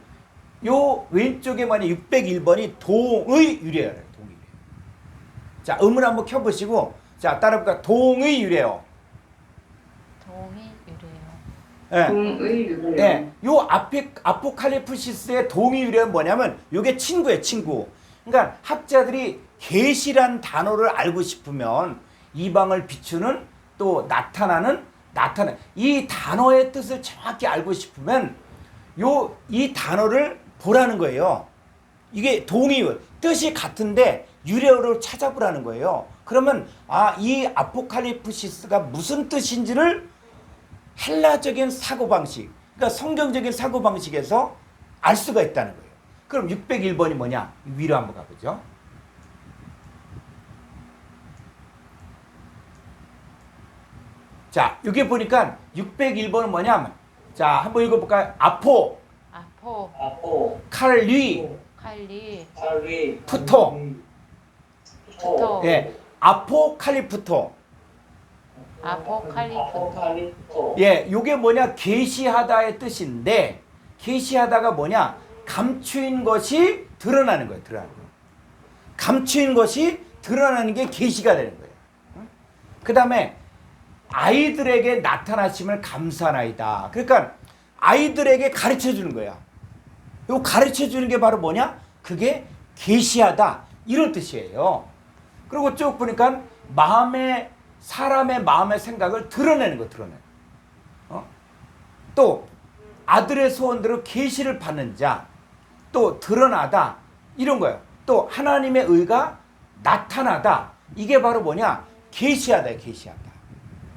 요 왼쪽에 뭐냐 601번이 동의 유래어예요. 동의 유래어. 자, 음을 한번 켜보시고 자 따라해볼까? 동의 유래어.
동의 유래요.
예.
동의 유래요.
예. 요 아포칼리프시스의 동의 유래는 뭐냐면 요게 친구예요, 친구. 그러니까 학자들이 계시란 단어를 알고 싶으면 이방을 비추는 또 나타나는 이 단어의 뜻을 정확히 알고 싶으면 이 단어를 보라는 거예요. 이게 동의 뜻이 같은데 유래어를 찾아보라는 거예요. 그러면 이 아포칼리프시스가 무슨 뜻인지를 헬라적인 사고방식, 그러니까 성경적인 사고방식에서 알 수가 있다는 거예요. 그럼 601번이 뭐냐? 위로 한번 가보죠. 자, 여기 보니까 601번은 뭐냐면 자, 한번 읽어볼까요? 아포, 칼리, 푸토. 예, 아포칼리프토. 예, 요게 뭐냐? 계시하다의 뜻인데 계시하다가 뭐냐? 감추인 것이 드러나는 거예요. 감추인 것이 드러나는 게 계시가 되는 거예요. 그 다음에 아이들에게 나타나심을 감사하나이다. 그러니까 아이들에게 가르쳐 주는 거야. 요 가르쳐 주는 게 바로 뭐냐? 그게 계시하다. 이런 뜻이에요. 그리고 쭉 보니까 사람의 마음의 생각을 드러내는 거, 또 아들의 소원대로 계시를 받는 자, 또 드러나다 이런 거예요. 또 하나님의 의가 나타나다. 이게 바로 뭐냐? 계시하다.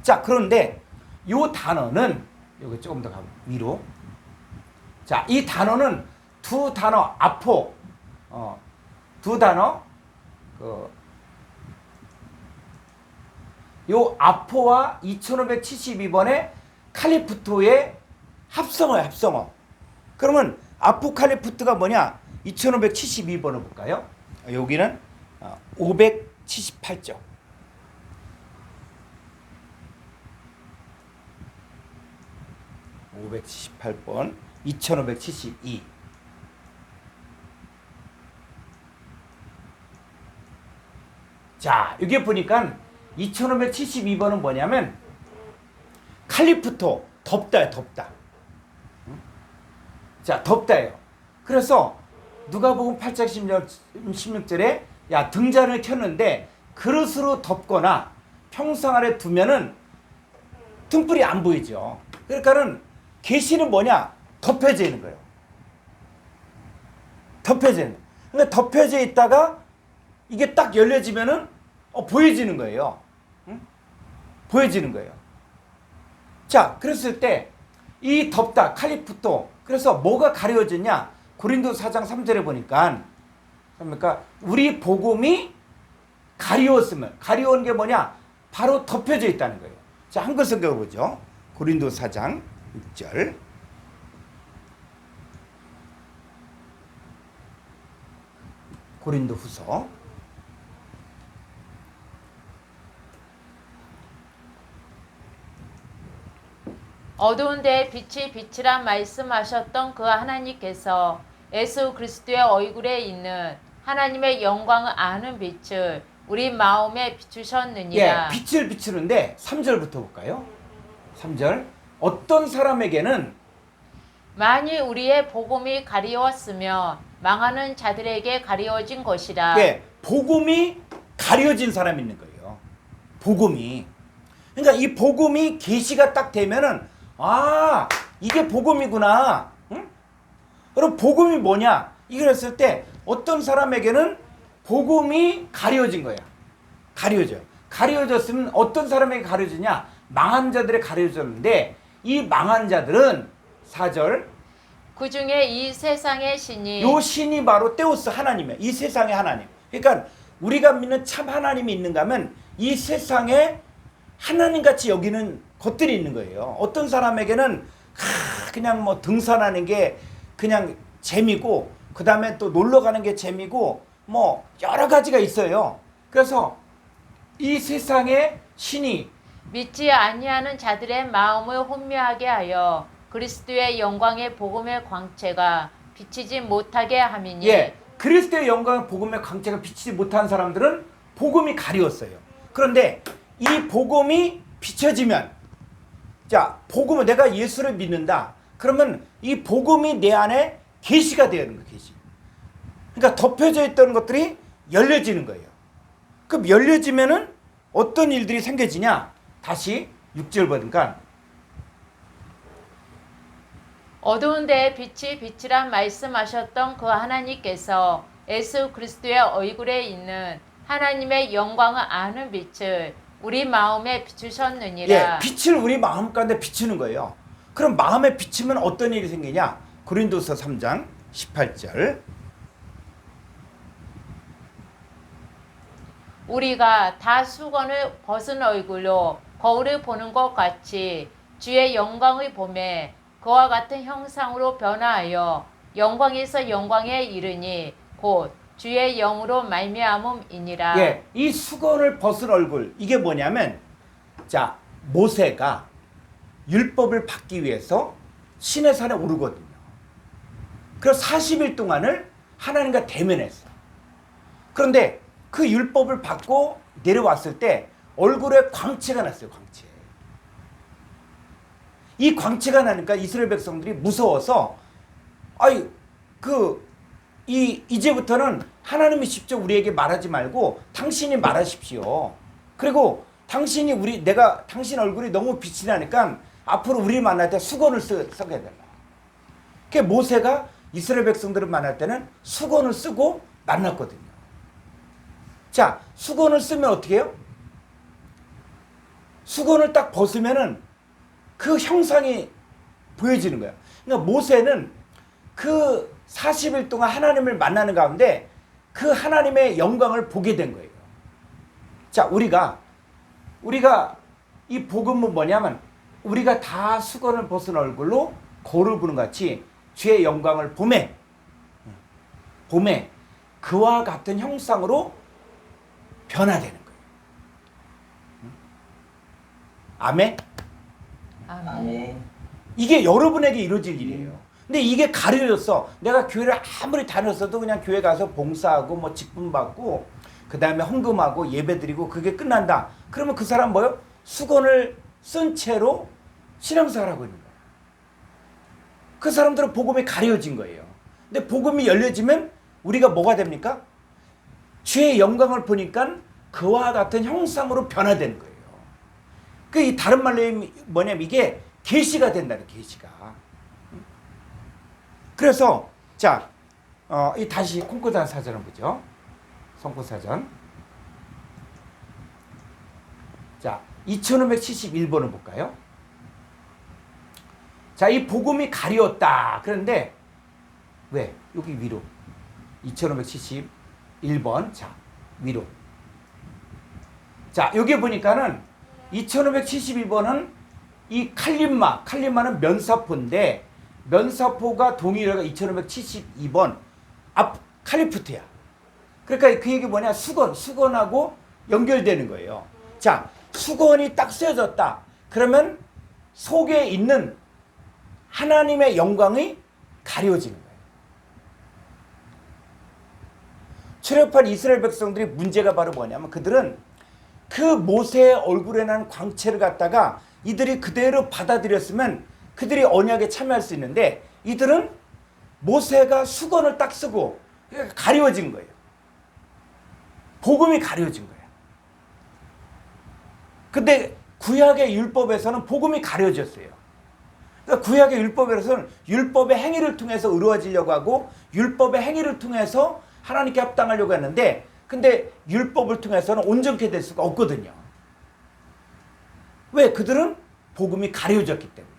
자, 그런데 이 단어는 여기 조금 더 가면 위로. 자, 이 단어는 두 단어 두 단어 요 아포와 2572번의 칼리프토의 합성어예요. 그러면 아포칼리프트가 뭐냐? 2572번을 볼까요? 여기는 578쪽. 578번 2572. 자, 여기 보니까 2572번은 뭐냐면 칼리프토, 덥다요, 덥다. 자, 덥다예요. 그래서 누가복음 8장 16절에 야, 등잔을 켰는데 그릇으로 덮거나 평상 아래 두면은 등불이 안 보이죠. 그러니까는 계시는 뭐냐? 덮여져 있는 거예요. 덮여져 있는. 그러니까 덮여져 있다가 이게 딱 열려지면은 보여지는 거예요. 응? 보여지는 거예요. 자, 그랬을 때 이 덮다, 칼리프토. 그래서 뭐가 가려졌냐? 고린도서 4장 3절에 보니까 그러니까 우리 복음이 가리웠으면, 가리운 게 뭐냐? 바로 덮여져 있다는 거예요. 자, 한글 성경을 보죠. 고린도서 4장 6절. 고린도후서
어두운 데에 빛이 빛이라 말씀하셨던 그 하나님께서 예수 그리스도의 얼굴에 있는 하나님의 영광을 아는 빛을 우리 마음에 비추셨느니라.
예, 빛을 비추는데 3절부터 볼까요? 3절. 어떤 사람에게는
만일 우리의 복음이 가리웠으며 망하는 자들에게 가리워진 것이라.
예, 복음이 가려진 사람이 있는 거예요. 복음이. 그러니까 이 복음이 계시가 딱 되면은 아, 이게 복음이구나. 응? 그럼 복음이 뭐냐? 이걸 했을 때 어떤 사람에게는 복음이 가려진 거야. 가려져요. 가려졌으면 어떤 사람에게 가려지냐? 망한 자들에 가려졌는데 이 망한 자들은 4절
그 중에 이 세상의 신이
요 신이 바로 데우스 하나님이에요. 이 세상의 하나님. 그러니까 우리가 믿는 참 하나님이 있는가 하면 이 세상에 하나님같이 여기는 것들이 있는 거예요. 어떤 사람에게는 그냥 뭐 등산하는 게 그냥 재미고 그 다음에 또 놀러 가는 게 재미고 뭐 여러 가지가 있어요. 그래서 이 세상에 신이
믿지 아니하는 자들의 마음을 혼미하게 하여 그리스도의 영광의 복음의 광채가 비치지 못하게 함이니.
예, 그리스도의 영광의 복음의 광채가 비치지 못한 사람들은 복음이 가리웠어요. 그런데 이 복음이 비춰지면 자, 복음은 내가 예수를 믿는다. 그러면 이 복음이 내 안에 계시가 되는 거예요. 계시. 그러니까 덮여져 있던 것들이 열려지는 거예요. 그럼 열려지면은 어떤 일들이 생겨지냐? 다시 6절 보니까
어두운 데에 빛이 빛이라 말씀하셨던 그 하나님께서 예수 그리스도의 얼굴에 있는 하나님의 영광을 아는 빛을 우리 마음에 비추셨느니라.
예, 빛을 우리 마음 가운데 비추는 거예요. 그럼 마음에 비추면 어떤 일이 생기냐? 고린도서 3장 18절.
우리가 다 수건을 벗은 얼굴로 거울을 보는 것 같이 주의 영광을 보매 그와 같은 형상으로 변화하여 영광에서 영광에 이르니 곧 주의 영으로 말미암음이니라.
예, 이 수건을 벗은 얼굴 이게 뭐냐면 자, 모세가 율법을 받기 위해서 시내산에 오르거든요. 그래서 40일 동안을 하나님과 대면했어. 그런데 그 율법을 받고 내려왔을 때 얼굴에 광채가 났어요. 광채. 이 광채가 나니까 이스라엘 백성들이 무서워서 아이 이제부터는 하나님이 직접 우리에게 말하지 말고 당신이 말하십시오. 그리고 당신이 당신 얼굴이 너무 빛이 나니까 앞으로 우리를 만날 때 수건을 써게 해달라. 그 모세가 이스라엘 백성들을 만날 때는 수건을 쓰고 만났거든요. 자, 수건을 쓰면 어떻게 해요? 수건을 딱 벗으면은 그 형상이 보여지는 거야. 그러니까 모세는 그 40일 동안 하나님을 만나는 가운데 그 하나님의 영광을 보게 된 거예요. 자, 우리가 이 복음은 뭐냐면 우리가 다 수건을 벗은 얼굴로 거울을 보는 같이 주의 영광을 보매 봄에 그와 같은 형상으로 변화되는 거예요. 아멘?
아멘.
이게 여러분에게 이루어질 일이에요. 근데 이게 가려졌어. 내가 교회를 아무리 다녔어도 그냥 교회 가서 봉사하고 뭐 직분 받고 그 다음에 헌금하고 예배드리고 그게 끝난다. 그러면 그 사람 뭐요? 수건을 쓴 채로 신앙생활 하고 있는 거예요. 그 사람들은 복음이 가려진 거예요. 근데 복음이 열려지면 우리가 뭐가 됩니까? 주의 영광을 보니까 그와 같은 형상으로 변화되는 거예요. 그 다른 말로 뭐냐면 이게 계시가 된다는 계시가. 그래서 자, 이 다시 콩코단 사전을 보죠. 성코 사전. 자, 2571번을 볼까요? 자, 이 복음이 가리웠다. 그런데 왜? 여기 위로. 2571번. 자, 위로. 자, 여기 보니까는 2571번은 이 칼림마는 면사포인데 면사포가 동일하가 2572번 앞 칼리프트야. 그러니까 그 얘기 뭐냐? 수건하고 연결되는 거예요. 자, 수건이 딱 쓰여졌다. 그러면 속에 있는 하나님의 영광이 가려지는 거예요. 출애굽한 이스라엘 백성들이 문제가 바로 뭐냐면 그들은 그 모세의 얼굴에 난 광채를 갖다가 이들이 그대로 받아들였으면 그들이 언약에 참여할 수 있는데 이들은 모세가 수건을 딱 쓰고 가려진 거예요. 복음이 가려진 거예요. 근데 구약의 율법에서는 복음이 가려졌어요. 그러니까 구약의 율법에서는 율법의 행위를 통해서 의로워지려고 하고 율법의 행위를 통해서 하나님께 합당하려고 했는데 근데 율법을 통해서는 온전케 될 수가 없거든요. 왜? 그들은 복음이 가려졌기 때문에.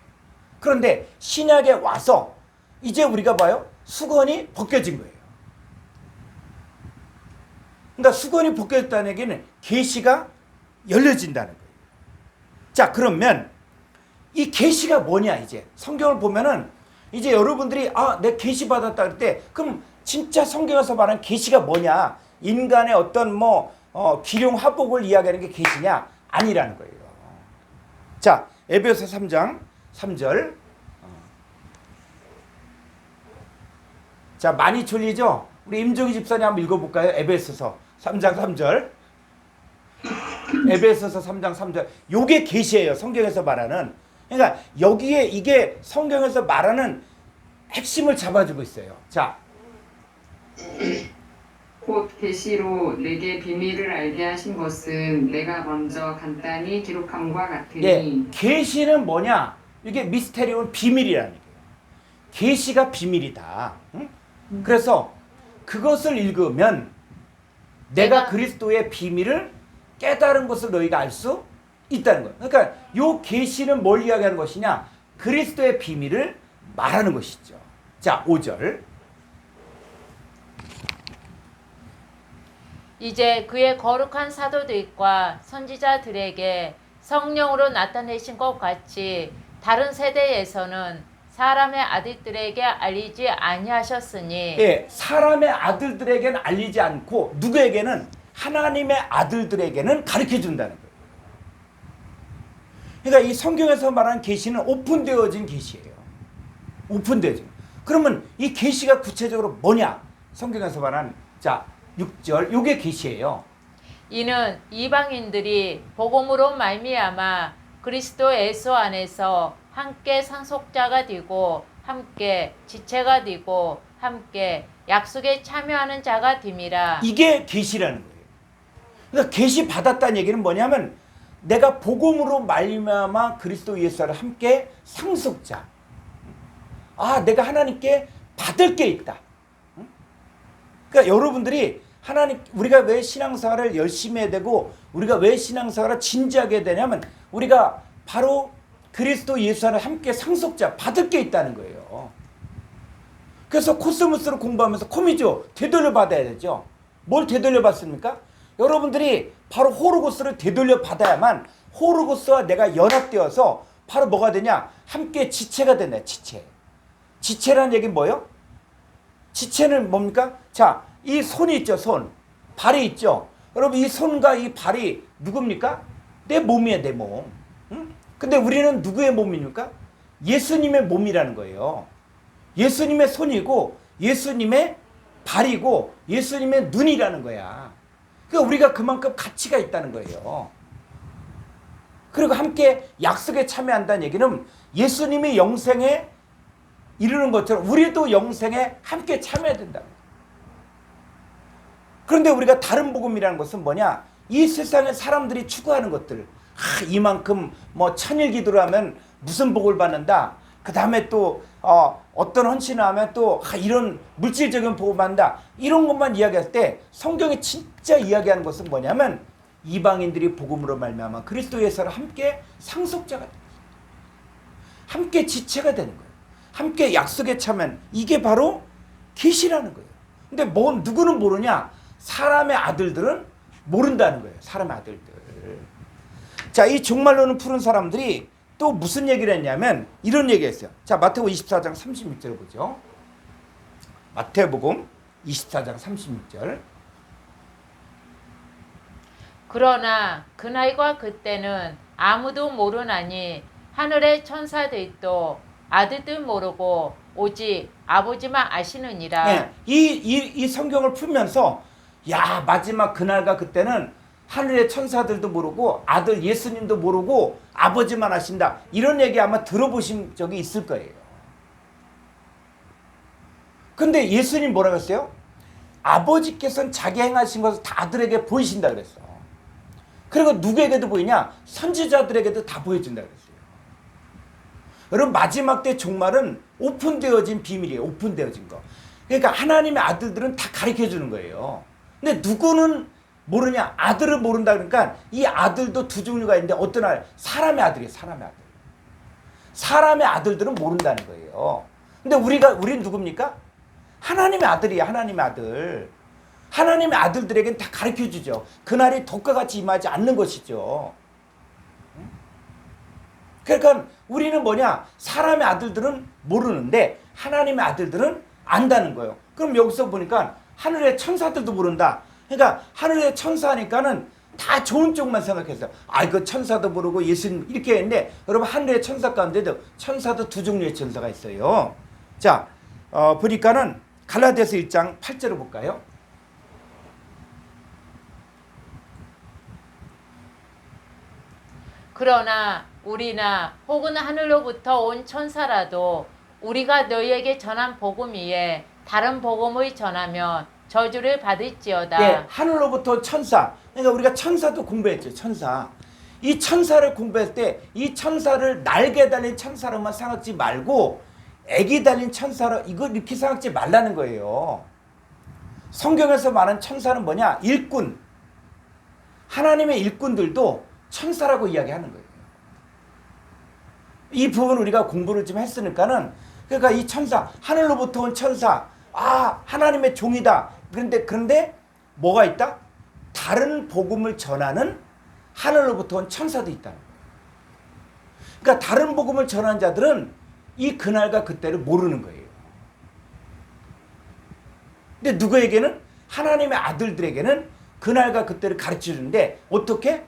그런데 신약에 와서 이제 우리가 봐요. 수건이 벗겨진 거예요. 그러니까 수건이 벗겨졌다는 얘기는 계시가 열려진다는 거예요. 자, 그러면 이 계시가 뭐냐 이제 성경을 보면은 이제 여러분들이 내 계시 받았다 그럴 때 그럼 진짜 성경에서 말하는 계시가 뭐냐? 인간의 어떤 기룡 화복을 이야기하는 게 계시냐? 아니라는 거예요. 자, 에베소 3장 3절. 자, 많이 졸리죠? 우리 임종희 집사님 한번 읽어볼까요? 에베소서 3장 3절. 에베소서 3장 3절. 요게 계시예요. 성경에서 말하는. 그러니까 여기에 이게 성경에서 말하는 핵심을 잡아주고 있어요. 자,
곧 계시로 내게 비밀을 알게 하신 것은 내가 먼저 간단히 기록함과 같으니.
예, 계시는 뭐냐? 이게 미스테리온 비밀이라는 얘기예요. 계시가 비밀이다. 응? 그래서 그것을 읽으면 내가 그리스도의 비밀을 깨달은 것을 너희가 알 수 있다는 거예요. 그러니까 요 계시는 뭘 이야기하는 것이냐? 그리스도의 비밀을 말하는 것이죠. 자, 5절.
이제 그의 거룩한 사도들과 선지자들에게 성령으로 나타내신 것 같이 다른 세대에서는 사람의 아들들에게 알리지 아니하셨으니.
예, 사람의 아들들에게는 알리지 않고 누구에게는 하나님의 아들들에게는 가르쳐 준다는 거예요. 그러니까 이 성경에서 말하는 계시는 오픈되어진 계시예요. 오픈되어진. 그러면 이 계시가 구체적으로 뭐냐? 성경에서 말하는 자 6절 요게 계시예요.
이는 이방인들이 복음으로 말미암아 그리스도 예수 안에서 함께 상속자가 되고 함께 지체가 되고 함께 약속에 참여하는 자가 됨이라.
이게 계시라는 거예요. 그러니까 계시 받았다는 얘기는 뭐냐면 내가 복음으로 말미암아 그리스도 예수 안에 함께 상속자. 내가 하나님께 받을 게 있다. 그러니까 여러분들이 우리가 왜 신앙생활을 열심히 해야 되고 우리가 왜 신앙생활을 진지하게 해야 되냐면 우리가 바로 그리스도 예수 안에 함께 상속자 받을 게 있다는 거예요. 그래서 코스모스를 공부하면서 코미죠. 되돌려 받아야 되죠. 뭘 되돌려 받습니까? 여러분들이 바로 호르고스를 되돌려 받아야만 호르고스와 내가 연합되어서 바로 뭐가 되냐? 함께 지체가 된다. 지체라는 얘기는 뭐예요? 지체는 뭡니까? 자, 이 손이 있죠, 손. 발이 있죠. 여러분, 이 손과 이 발이 누굽니까? 내 몸이에요, 내 몸. 응? 근데 우리는 누구의 몸입니까? 예수님의 몸이라는 거예요. 예수님의 손이고 예수님의 발이고 예수님의 눈이라는 거야. 그러니까 우리가 그만큼 가치가 있다는 거예요. 그리고 함께 약속에 참여한다는 얘기는 예수님이 영생에 이르는 것처럼 우리도 영생에 함께 참여해야 된다. 그런데 우리가 다른 복음이라는 것은 뭐냐? 이 세상에 사람들이 추구하는 것들. 이만큼 뭐 천일 기도를 하면 무슨 복을 받는다. 그 다음에 또 어떤 헌신을 하면 또 이런 물질적인 복을 받는다. 이런 것만 이야기할 때 성경이 진짜 이야기하는 것은 뭐냐면 이방인들이 복음으로 말미암아 그리스도 예수를 함께 상속자가 되는 거예요. 함께 지체가 되는 거예요. 함께 약속에 참여하는 이게 바로 계시라는 거예요. 근데 누구는 모르냐? 사람의 아들들은 모른다는 거예요. 사람의 아들들. 자, 이 종말론을 푸는 사람들이 또 무슨 얘기를 했냐면 이런 얘기했어요. 자, 마태복음 24장 36절 보죠. 마태복음 24장 36절.
그러나 그날과 그때는 아무도 모르나니 하늘의 천사들도 아들들 모르고 오직 아버지만 아시느니라.
네, 이 성경을 풀면서 야, 마지막 그날과 그때는 하늘의 천사들도 모르고 아들 예수님도 모르고 아버지만 아신다. 이런 얘기 아마 들어보신 적이 있을 거예요. 근데 예수님 뭐라고 했어요? 아버지께서는 자기 행하신 것을 다 아들에게 보이신다 그랬어. 그리고 누구에게도 보이냐? 선지자들에게도 다 보여준다 그랬어요. 여러분, 마지막 때 종말은 오픈되어진 비밀이에요. 오픈되어진 거. 그러니까 하나님의 아들들은 다 가르쳐 주는 거예요. 근데 누구는 모르냐? 아들을 모른다 그러니까 이 아들도 두 종류가 있는데 어떤 사람의 아들이에요. 사람의 아들. 사람의 아들들은 모른다는 거예요. 근데 우리는 누굽니까? 하나님의 아들이에요. 하나님의 아들. 하나님의 아들들에게는 다 가르쳐 주죠. 그날이 덕과 같이 임하지 않는 것이죠. 그러니까 우리는 뭐냐? 사람의 아들들은 모르는데 하나님의 아들들은 안다는 거예요. 그럼 여기서 보니까 하늘의 천사들도 모른다. 그러니까 하늘의 천사니까는 다 좋은 쪽만 생각했어요. 그 천사도 모르고 예수님 이렇게 했는데 여러분, 하늘의 천사 가운데도 천사도 두 종류의 천사가 있어요. 자, 보니까는 갈라디아서 1장 8절을 볼까요?
그러나 우리나 혹은 하늘로부터 온 천사라도 우리가 너희에게 전한 복음 위에 다른 복음을 전하면 저주를 받을지어다.
네, 하늘로부터 천사. 그러니까 우리가 천사도 공부했죠. 천사. 이 천사를 공부할 때 이 천사를 날개 달린 천사로만 생각지 말고 애기 달린 천사로 이거 이렇게 생각지 말라는 거예요. 성경에서 말하는 천사는 뭐냐? 일꾼. 하나님의 일꾼들도 천사라고 이야기하는 거예요. 이 부분 우리가 공부를 좀 했으니까는 그러니까 이 천사, 하늘로부터 온 천사, 하나님의 종이다. 그런데 뭐가 있다? 다른 복음을 전하는 하늘로부터 온 천사도 있다는 거예요. 그러니까 다른 복음을 전하는 자들은 이 그날과 그때를 모르는 거예요. 근데 누구에게는? 하나님의 아들들에게는 그날과 그때를 가르쳐 주는데 어떻게?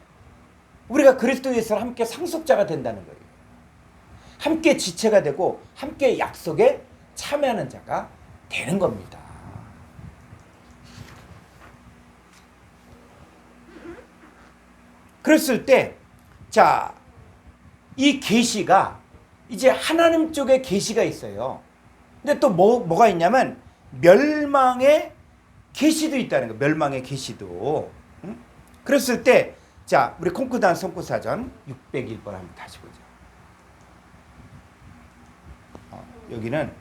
우리가 그리스도 예수와 함께 상속자가 된다는 거예요. 함께 지체가 되고 함께 약속에 참여하는 자가 되는 겁니다. 그랬을 때, 자, 이 계시가 이제 하나님 쪽에 계시가 있어요. 근데 또 뭐가 있냐면 멸망의 계시도 있다는 거예요. 멸망의 계시도. 응? 그랬을 때, 자, 우리 콩쿠단 성구사전 601번 한번 다시 보죠. 여기는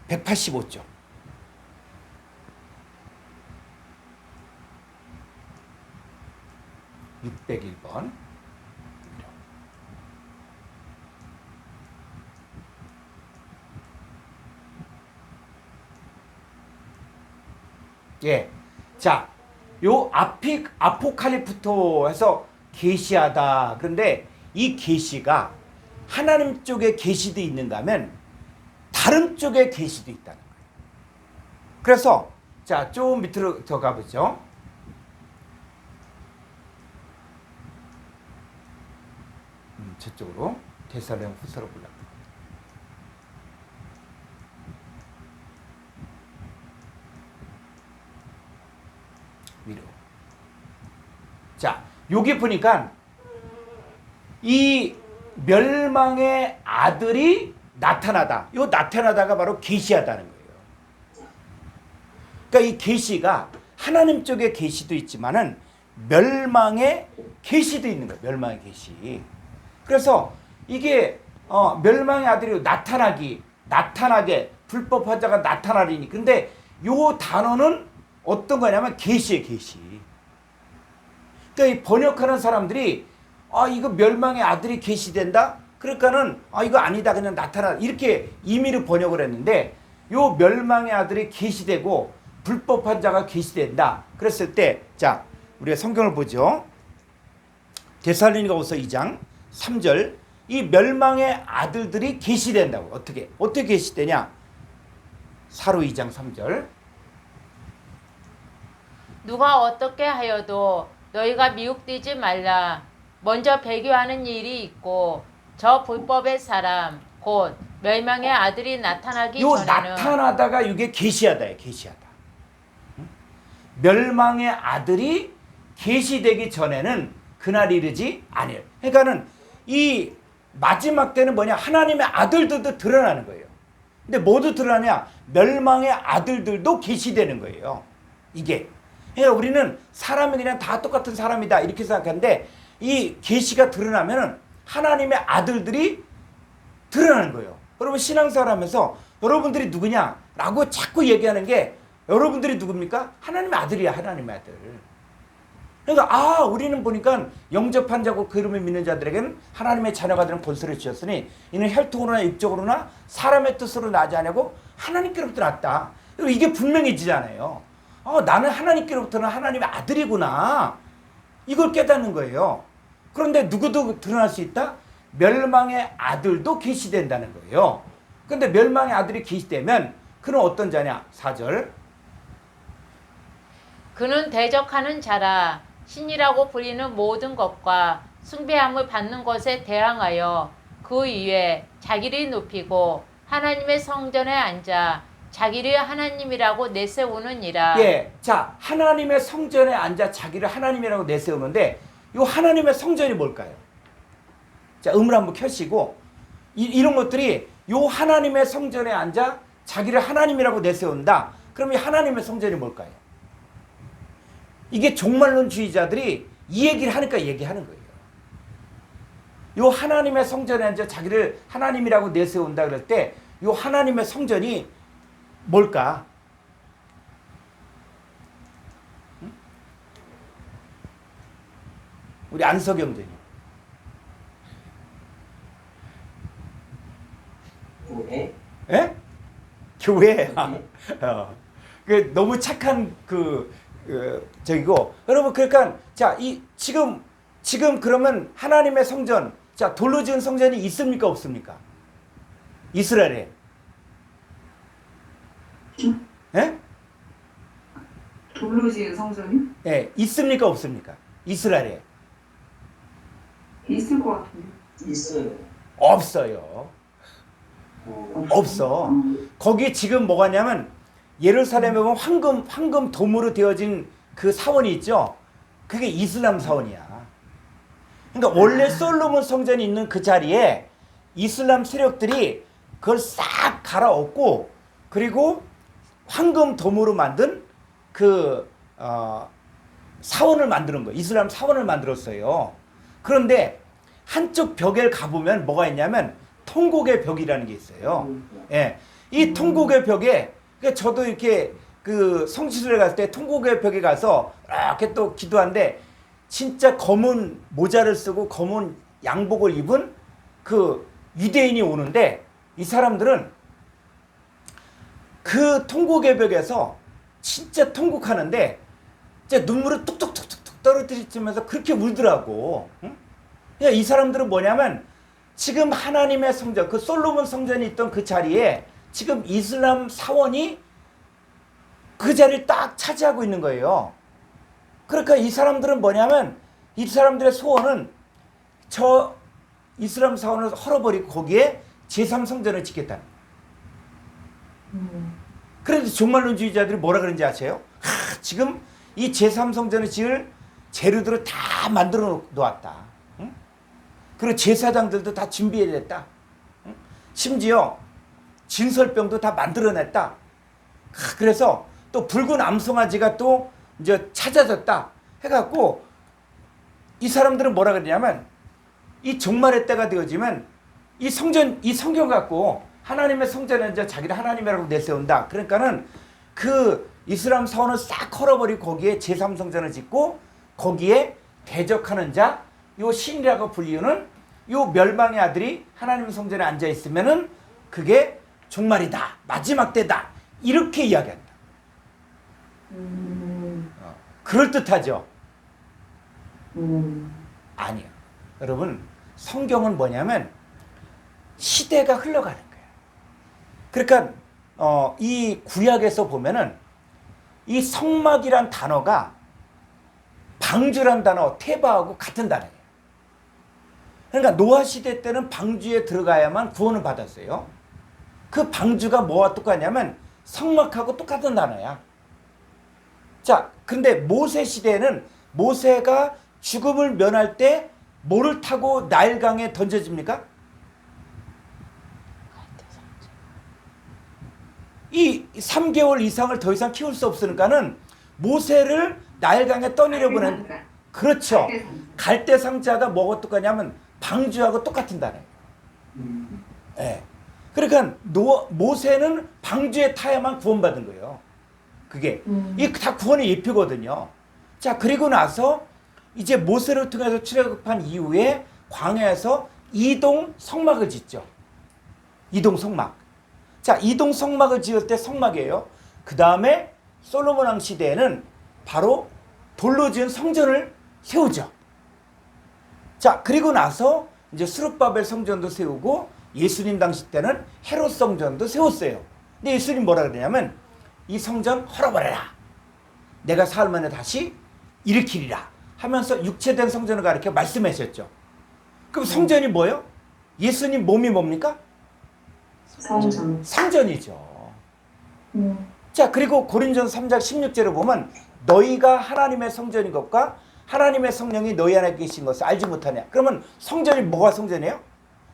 185쪽. (601번) 예, 자, 요 아포칼리프토 해서 계시하다. 그런데 이 계시가 하나님 쪽에 계시도 있는가 하면 다른 쪽에 계시도 있다는 거예요. 그래서 자, 좀 밑으로 더 가보죠. 저쪽으로 데살로니가 후서로 올라. 위로. 자, 여기 보니까 이 멸망의 아들이 나타나다. 요 나타나다가 바로 계시하다는 거예요. 그러니까 이 계시가 하나님 쪽의 계시도 있지만은 멸망의 계시도 있는 거예요. 멸망의 계시. 그래서 이게 멸망의 아들이 나타나게 불법한 자가 나타나리니. 근데 요 단어는 어떤 거냐면 계시의 계시. 그러니까 이 번역하는 사람들이 이거 멸망의 아들이 계시된다. 그러니까는 이거 아니다 그냥 나타나 이렇게 임의로 번역을 했는데 요 멸망의 아들이 계시되고 불법한 자가 계시된다. 그랬을 때 자 우리가 성경을 보죠. 데살로니가후서 2장 3절 이 멸망의 아들들이 계시된다고. 어떻게 계시되냐? 사로 2장 3절
누가 어떻게 하여도 너희가 미혹되지 말라. 먼저 배교하는 일이 있고 저 불법의 사람 곧 멸망의 아들이 나타나기
요
전에는
나타나다가 이게 계시하다예요. 계시하다. 멸망의 아들이 계시되기 전에는 그날이 이르지 아니에요. 그러니까는 이 마지막 때는 뭐냐? 하나님의 아들들도 드러나는 거예요. 근데 모두 드러나냐? 멸망의 아들들도 계시되는 거예요. 이게. 그러니까 우리는 사람이 그냥 다 똑같은 사람이다 이렇게 생각하는데 이 계시가 드러나면은 하나님의 아들들이 드러나는 거예요. 여러분 신앙생활 하면서 여러분들이 누구냐라고 자꾸 얘기하는 게 여러분들이 누굽니까? 하나님의 아들이야. 하나님의 아들. 그러니까 우리는 보니까 영접한 자고 그 이름을 믿는 자들에게는 하나님의 자녀가 되는 권세를 주셨으니 이는 혈통으로나 육적으로나 사람의 뜻으로 나지 않냐고 하나님께로부터 났다. 이게 분명해지잖아요. 나는 하나님께로부터는 하나님의 아들이구나. 이걸 깨닫는 거예요. 그런데 누구도 드러날 수 있다? 멸망의 아들도 계시된다는 거예요. 그런데 멸망의 아들이 계시되면 그는 어떤 자냐? 4절
그는 대적하는 자라. 신이라고 불리는 모든 것과 숭배함을 받는 것에 대항하여 그 위에 자기를 높이고 하나님의 성전에 앉아 자기를 하나님이라고 내세우느니라.
예, 자 하나님의 성전에 앉아 자기를 하나님이라고 내세우는데 이 하나님의 성전이 뭘까요? 자 음을 한번 켜시고 이런 것들이 이 하나님의 성전에 앉아 자기를 하나님이라고 내세운다. 그럼 이 하나님의 성전이 뭘까요? 이게 종말론주의자들이 이 얘기를 하니까 얘기하는 거예요. 요 하나님의 성전에 앉아 자기를 하나님이라고 내세운다 그럴 때 요 하나님의 성전이 뭘까? 응? 우리 안석영전이
교회?
예? 교회. 그 너무 착한 저기고 여러분 그러니까 자 이 지금 그러면 하나님의 성전 자 돌로 지은 성전이 있습니까 없습니까? 이스라엘에. 예?
돌로 지은 성전이?
예, 있습니까 없습니까? 이스라엘에.
있을 것 같은데.
있어요.
없어요. 없어. 거기 지금 뭐가 있냐면 예루살렘에 보면 황금 도무로 되어진 그 사원이 있죠. 그게 이슬람 사원이야. 그러니까 원래 솔로몬 성전이 있는 그 자리에 이슬람 세력들이 그걸 싹 갈아엎고 그리고 황금 도무로 만든 그 사원을 만드는 거예요. 이슬람 사원을 만들었어요. 그런데 한쪽 벽에 가보면 뭐가 있냐면 통곡의 벽이라는 게 있어요. 예, 이 통곡의 벽에 저도 이렇게 그 성지순례 갔을 때 통곡의 벽에 가서 이렇게 또 기도하는데 진짜 검은 모자를 쓰고 검은 양복을 입은 그 유대인이 오는데 이 사람들은 그 통곡의 벽에서 진짜 통곡하는데 진짜 눈물을 뚝뚝뚝뚝 떨어뜨리면서 그렇게 울더라고. 응? 이 사람들은 뭐냐면 지금 하나님의 성전, 그 솔로몬 성전이 있던 그 자리에 지금 이슬람 사원이 그 자리를 딱 차지하고 있는 거예요. 그러니까 이 사람들은 뭐냐면 이 사람들의 소원은 저 이슬람 사원을 헐어버리고 거기에 제3성전을 짓겠다. 그런데 종말론주의자들이 뭐라 그런지 아세요? 지금 이 제3성전을 지을 재료들을 다 만들어 놓았다. 응? 그리고 제사장들도 다 준비해냈다. 응? 심지어 진설병도 다 만들어냈다. 그래서 또 붉은 암송아지가 또 이제 찾아졌다. 해갖고 이 사람들은 뭐라 그러냐면 이 종말의 때가 되어지면 이 성경 갖고 하나님의 성전에 이제 자기를 하나님이라고 내세운다. 그러니까는 그 이슬람 사원을 싹 헐어버리고 거기에 제3성전을 짓고 거기에 대적하는 자, 요 신이라고 불리우는 요 멸망의 아들이 하나님의 성전에 앉아 있으면은 그게 종말이다. 마지막 때다. 이렇게 이야기한다. 그럴듯하죠? 아니요. 여러분, 성경은 뭐냐면 시대가 흘러가는 거예요. 그러니까 이 구약에서 보면은 이 성막이란 단어가 방주란 단어, 테바하고 같은 단어예요. 그러니까 노아 시대 때는 방주에 들어가야만 구원을 받았어요. 그 방주가 뭐와 똑같냐면 성막하고 똑같은 단어야. 자, 근데 모세 시대에는 모세가 죽음을 면할 때 뭐를 타고 나일강에 던져집니까? 이 3개월 이상을 더 이상 키울 수 없으니까는 모세를 나일강에 떠내려보낸, 그렇죠. 갈대상자가 뭐가 똑같냐면 방주하고 똑같은 단어예요. 네. 그러니까 모세는 방주에 타야만 구원받은 거예요. 그게 이 다 구원의 예표거든요. 자, 그리고 나서 이제 모세를 통해서 출애굽한 이후에 광야에서 이동 성막을 짓죠. 이동 성막. 자, 이동 성막을 지을 때 성막이에요. 그 다음에 솔로몬 왕 시대에는 바로 돌로 지은 성전을 세우죠. 자, 그리고 나서 이제 스룹바벨 성전도 세우고 예수님 당시 때는 헤롯 성전도 세웠어요. 근데 예수님 뭐라 그러냐면 이 성전 헐어버려라. 내가 사흘 만에 다시 일으키리라 하면서 육체된 성전을 가리켜 말씀하셨죠. 그럼 성전이 뭐예요? 예수님 몸이 뭡니까? 성전이죠. 자, 그리고 고린도전서 3장 16절을 보면 너희가 하나님의 성전인 것과 하나님의 성령이 너희 안에 계신 것을 알지 못하냐. 그러면 성전이 뭐가 성전이에요?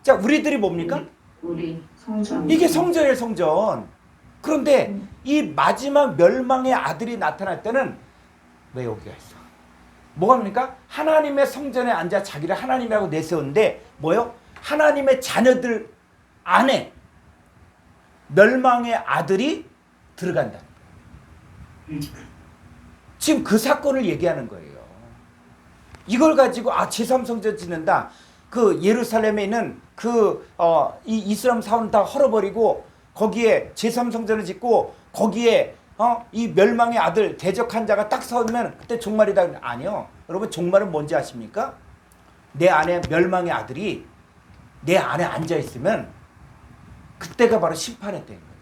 자, 우리들이 뭡니까?
우리 성전.
이게 성전이에요, 성전. 그런데 이 마지막 멸망의 아들이 나타날 때는 왜 여기가 있어? 뭐합니까? 하나님의 성전에 앉아 자기를 하나님이라고 내세우는데 뭐요? 하나님의 자녀들 안에 멸망의 아들이 들어간다. 지금 그 사건을 얘기하는 거예요. 이걸 가지고 제3성전 짓는다. 그 예루살렘에 있는 이 이슬람 사원 다 헐어버리고 거기에 제3성전을 짓고 거기에 이 멸망의 아들 대적한 자가 딱 서면 그때 종말이다. 아니요. 여러분, 종말은 뭔지 아십니까? 내 안에 멸망의 아들이 내 안에 앉아 있으면 그때가 바로 심판의 때인 거예요.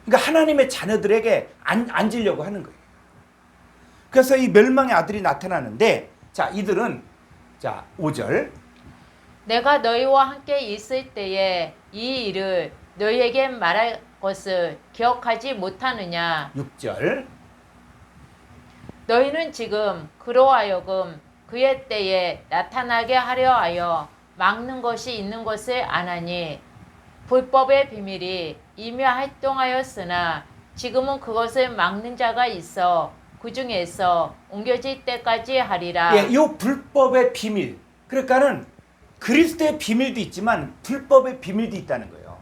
그러니까 하나님의 자녀들에게 앉으려고 하는 거예요. 그래서 이 멸망의 아들이 나타나는데, 자, 이들은, 자, 5절.
내가 너희와 함께 있을 때에 이 일을 너희에게 말할 것을 기억하지 못하느냐.
6절.
너희는 지금 그로 하여금 그의 때에 나타나게 하려 하여 막는 것이 있는 것을 아나니 불법의 비밀이 이미 활동하였으나 지금은 그것을 막는 자가 있어 그 중에서 옮겨질 때까지 하리라.
예, 이 불법의 비밀. 그러니까는 그리스도의 비밀도 있지만 불법의 비밀도 있다는 거예요.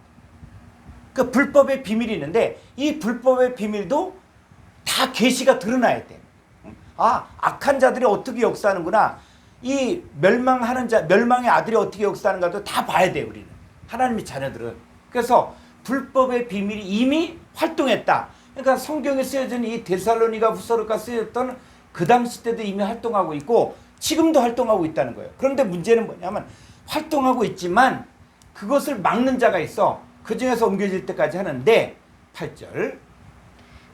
그 불법의 비밀이 있는데 이 불법의 비밀도 다 계시가 드러나야 돼. 악한 자들이 어떻게 역사하는구나. 이 멸망하는 자, 멸망의 아들이 어떻게 역사하는가도 다 봐야 돼, 우리는. 하나님의 자녀들은. 그래서 불법의 비밀이 이미 활동했다. 그러니까 성경에 쓰여진 이 데살로니가 후서로가 쓰였던 그 당시 때도 이미 활동하고 있고 지금도 활동하고 있다는 거예요. 그런데 문제는 뭐냐면 활동하고 있지만 그것을 막는 자가 있어. 그 중에서 옮겨질 때까지 하는데 8절.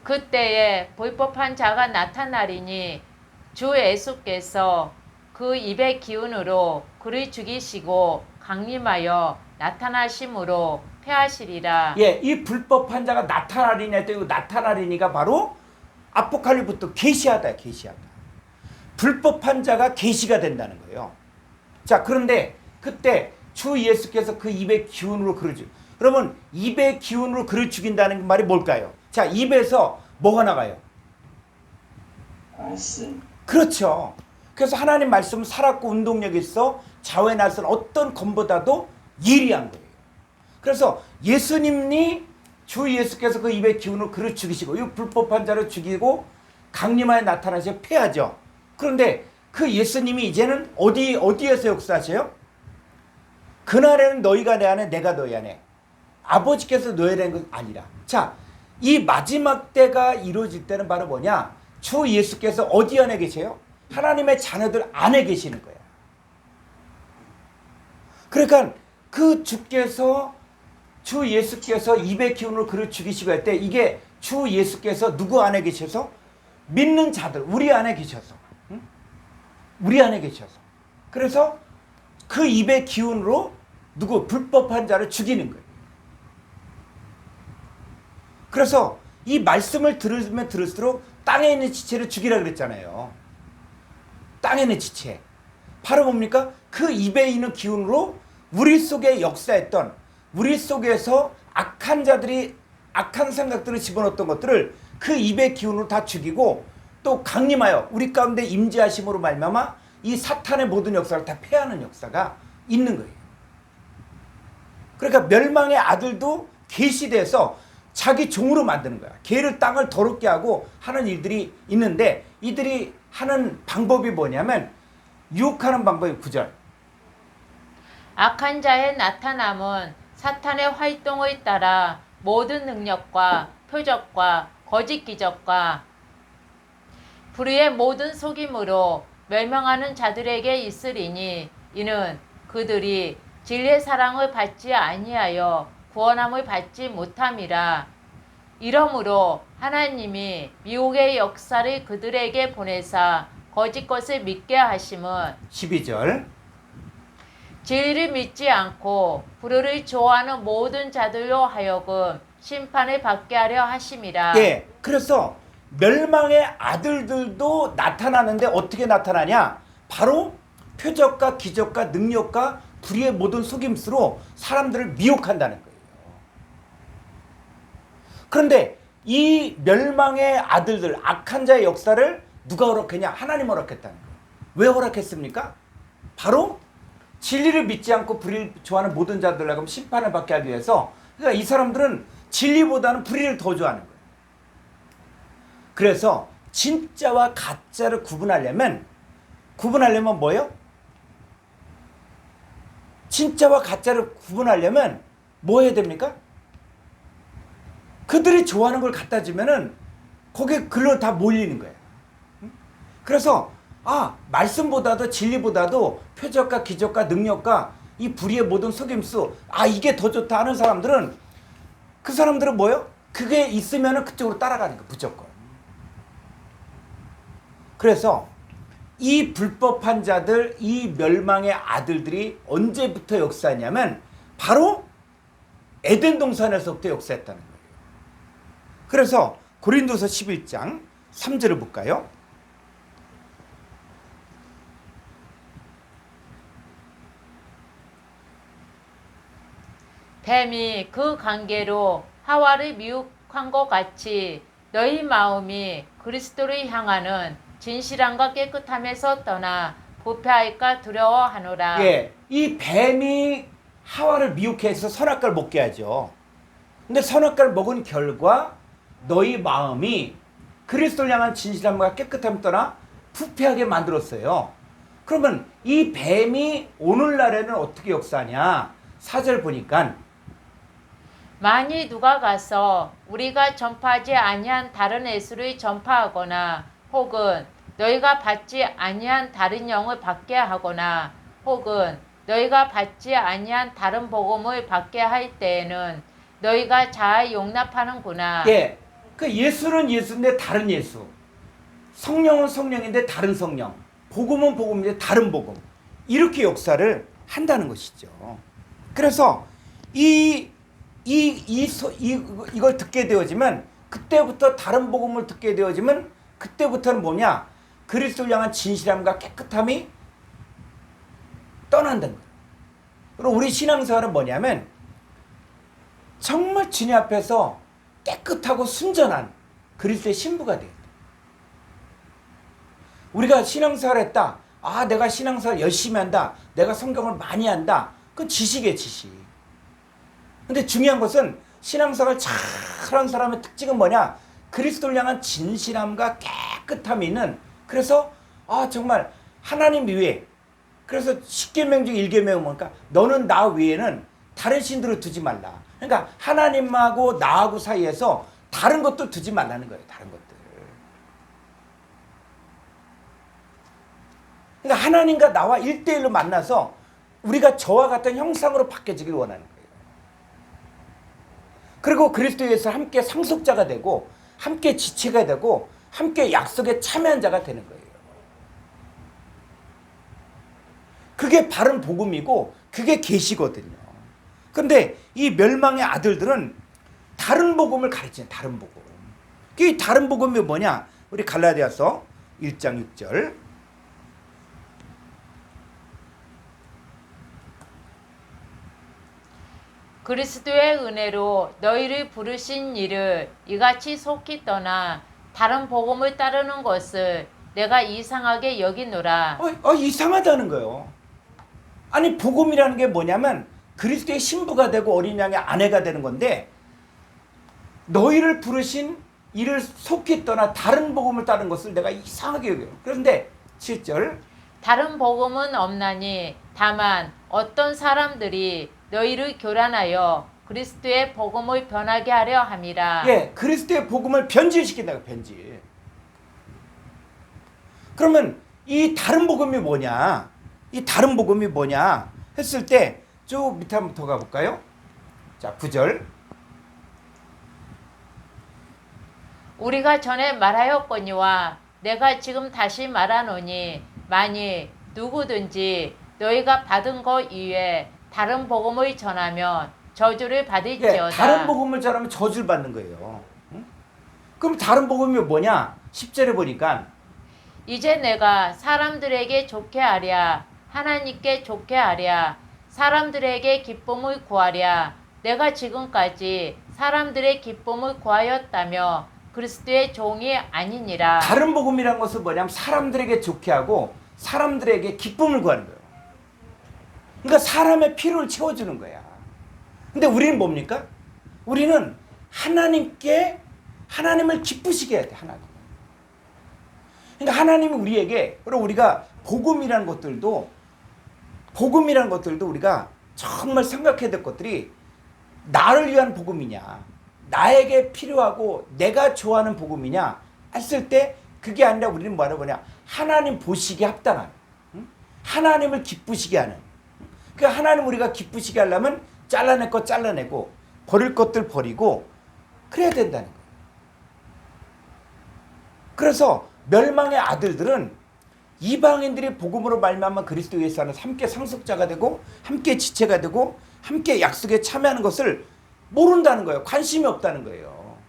그때에 불법한 자가 나타나리니 주 예수께서 그 입의 기운으로 그를 죽이시고 강림하여 나타나심으로 패하시리라.
예, 이 불법한 자가 나타나리니 했더니 나타나리니가 바로 아포칼립부터 계시하다, 계시하다. 불법한 자가 계시가 된다는 거예요. 자, 그런데 그때 주 예수께서 그 입의 기운으로 그를 죽. 그러면 입의 기운으로 그를 죽인다는 말이 뭘까요? 자, 입에서 뭐가 나가요?
말씀.
그렇죠. 그래서 하나님 말씀은 살았고 운동력이 있어 좌우에 나선 어떤 검보다도 예리한 거예요. 그래서 예수님이 주 예수께서 그 입의 기운으로 그를 죽이시고 이 불법한 자를 죽이고 강림하여 나타나셔 패하죠. 그런데 그 예수님이 이제는 어디에서 역사하세요? 그날에는 너희가 내 안에 내가 너희 안에 아버지께서 너희 안에 건 아니라. 자, 이 마지막 때가 이루어질 때는 바로 뭐냐? 주 예수께서 어디 안에 계세요? 하나님의 자녀들 안에 계시는 거예요. 그러니까 그 주께서 주 예수께서 입의 기운으로 그를 죽이시고 할 때 이게 주 예수께서 누구 안에 계셔서? 믿는 자들 우리 안에 계셔서, 응? 우리 안에 계셔서. 그래서 그 입의 기운으로 누구 불법한 자를 죽이는 거예요. 그래서 이 말씀을 들으면 들을수록 땅에 있는 지체를 죽이라 그랬잖아요. 땅에 있는 지체. 바로 뭡니까? 그 입에 있는 기운으로 우리 속에 역사했던, 우리 속에서 악한 자들이 악한 생각들을 집어넣었던 것들을 그 입의 기운으로 다 죽이고 또 강림하여 우리 가운데 임재하심으로 말미암아 이 사탄의 모든 역사를 다 패하는 역사가 있는 거예요. 그러니까 멸망의 아들도 계시돼서 자기 종으로 만드는 거야. 걔를 땅을 더럽게 하고 하는 일들이 있는데 이들이 하는 방법이 뭐냐면 유혹하는 방법이 9절.
악한 자의 나타남은 사탄의 활동에 따라 모든 능력과 표적과 거짓 기적과 불의의 모든 속임으로 멸망하는 자들에게 있으리니 이는 그들이 진리의 사랑을 받지 아니하여 구원함을 받지 못함이라. 이러므로 하나님이 미혹의 역사를 그들에게 보내사 거짓 것을 믿게 하심은
12절.
진리를 믿지 않고 불의를 좋아하는 모든 자들로 하여금 심판을 받게 하려 하심이라.
예, 그래서 멸망의 아들들도 나타나는데 어떻게 나타나냐? 바로 표적과 기적과 능력과 불의의 모든 속임수로 사람들을 미혹한다는 거예요. 그런데 이 멸망의 아들들, 악한 자의 역사를 누가 허락했냐? 하나님 허락했다는 거예요. 왜 허락했습니까? 바로 진리를 믿지 않고 불의를 좋아하는 모든 자들에게 심판을 받게 하기 위해서. 그러니까 이 사람들은 진리보다는 불의를 더 좋아하는 거예요. 그래서 진짜와 가짜를 구분하려면 뭐예요? 진짜와 가짜를 구분하려면 뭐 해야 됩니까? 그들이 좋아하는 걸 갖다 주면은 거기에 글로 다 몰리는 거예요. 그래서 말씀보다도 진리보다도 표적과 기적과 능력과 이 불의의 모든 속임수, 이게 더 좋다 하는 사람들은 그 사람들은 뭐예요? 그게 있으면은 그쪽으로 따라가는 거예요. 무조건. 그래서 이 불법한 자들, 이 멸망의 아들들이 언제부터 역사했냐면 바로 에덴 동산에서부터 역사했다는 거예요. 그래서 고린도서 11장 3절을 볼까요?
뱀이 그 관계로 하와를 미혹한 것 같이 너희 마음이 그리스도를 향하는 진실함과 깨끗함에서 떠나 부패할까 두려워하노라.
예, 이 뱀이 하와를 미혹해서 선악과를 먹게 하죠. 근데 선악과를 먹은 결과 너희 마음이 그리스도를 향한 진실함과 깨끗함을 떠나 부패하게 만들었어요. 그러면 이 뱀이 오늘날에는 어떻게 역사하냐? 4절 보니까
만일 누가 가서 우리가 전파하지 아니한 다른 예수를 전파하거나 혹은 너희가 받지 아니한 다른 영을 받게 하거나 혹은 너희가 받지 아니한 다른 복음을 받게 할 때에는 너희가 잘 용납하는구나.
예, 그 예수는 예수인데 다른 예수, 성령은 성령인데 다른 성령, 복음은 복음인데 다른 복음, 이렇게 역사를 한다는 것이죠. 그래서 이걸 듣게 되어지면, 그때부터 다른 복음을 듣게 되어지면, 그때부터는 뭐냐? 그리스도를 향한 진실함과 깨끗함이 떠난다는 거예요. 그리고 우리 신앙생활은 뭐냐면 정말 주님 앞에서 깨끗하고 순전한 그리스도의 신부가 돼요. 우리가 신앙생활 했다. 아, 내가 신앙생활 열심히 한다. 내가 성경을 많이 한다. 그건 지식이에요, 지식. 근데 중요한 것은 신앙생활 잘하는 사람의 특징은 뭐냐? 그리스도를 향한 진실함과 깨끗함이 있는, 그래서 정말 하나님 위에, 그래서 10계명 중 1계명은 뭔가 너는 나 외에는 다른 신들을 두지 말라. 그러니까 하나님하고 나하고 사이에서 다른 것도 두지 말라는 거예요. 다른 것들. 그러니까 하나님과 나와 1대1로 만나서 우리가 저와 같은 형상으로 바뀌어지길 원하는 거예요. 그리고 그리스도에서 함께 상속자가 되고 함께 지체가 되고 함께 약속에 참여한 자가 되는 거예요. 그게 바른 복음이고 그게 계시거든요. 그런데 이 멸망의 아들들은 다른 복음을 가르치는, 다른 복음. 이 다른 복음이 뭐냐? 우리 갈라디아서 1장 6절.
그리스도의 은혜로 너희를 부르신 이를 이같이 속히 떠나 다른 복음을 따르는 것을 내가 이상하게 여기노라.
이상하다는 거예요. 아니, 복음이라는 게 뭐냐면 그리스도의 신부가 되고 어린 양의 아내가 되는 건데, 너희를 부르신 이를 속히 떠나 다른 복음을 따르는 것을 내가 이상하게 여겨요. 그런데 7절.
다른 복음은 없나니 다만 어떤 사람들이 너희를 교란하여 그리스도의 복음을 변하게 하려 함이라.
예, 그리스도의 복음을 변질시킨다고, 변질. 그러면 이 다른 복음이 뭐냐? 이 다른 복음이 뭐냐? 했을 때 쭉 밑에 한번 더 가볼까요? 자, 9절.
우리가 전에 말하였거니와 내가 지금 다시 말하노니 만일 누구든지 너희가 받은 것 이외에 다른 복음을 전하면 저주를 받을지어다.
예, 다른 복음을 전하면 저주를 받는 거예요. 응? 그럼 다른 복음이 뭐냐? 10절에 보니까
이제 내가 사람들에게 좋게 하랴 하나님께 좋게 하랴 사람들에게 기쁨을 구하랴 내가 지금까지 사람들의 기쁨을 구하였다며 그리스도의 종이 아니니라.
다른 복음이란 것은 뭐냐면 사람들에게 좋게 하고 사람들에게 기쁨을 구하는 거예요. 그러니까 사람의 필요를 채워주는 거야. 근데 우리는 뭡니까? 우리는 하나님을 기쁘시게 해야 돼. 하나님. 그러니까 하나님이 우리에게, 그리고 우리가 복음이라는 것들도 우리가 정말 생각해야 될 것들이 나를 위한 복음이냐, 나에게 필요하고 내가 좋아하는 복음이냐 했을 때 그게 아니라 우리는 뭐라고 하냐? 하나님 보시기에 합당한, 하나님을 기쁘시게 하는. 그러니까 하나님 우리가 기쁘시게 하려면 잘라낼 것 잘라내고 버릴 것들 버리고 그래야 된다는 거예요. 그래서 멸망의 아들들은 이방인들이 복음으로 말미암아 그리스도 예수 안에서 함께 상속자가 되고 함께 지체가 되고 함께 약속에 참여하는 것을 모른다는 거예요. 관심이 없다는 거예요.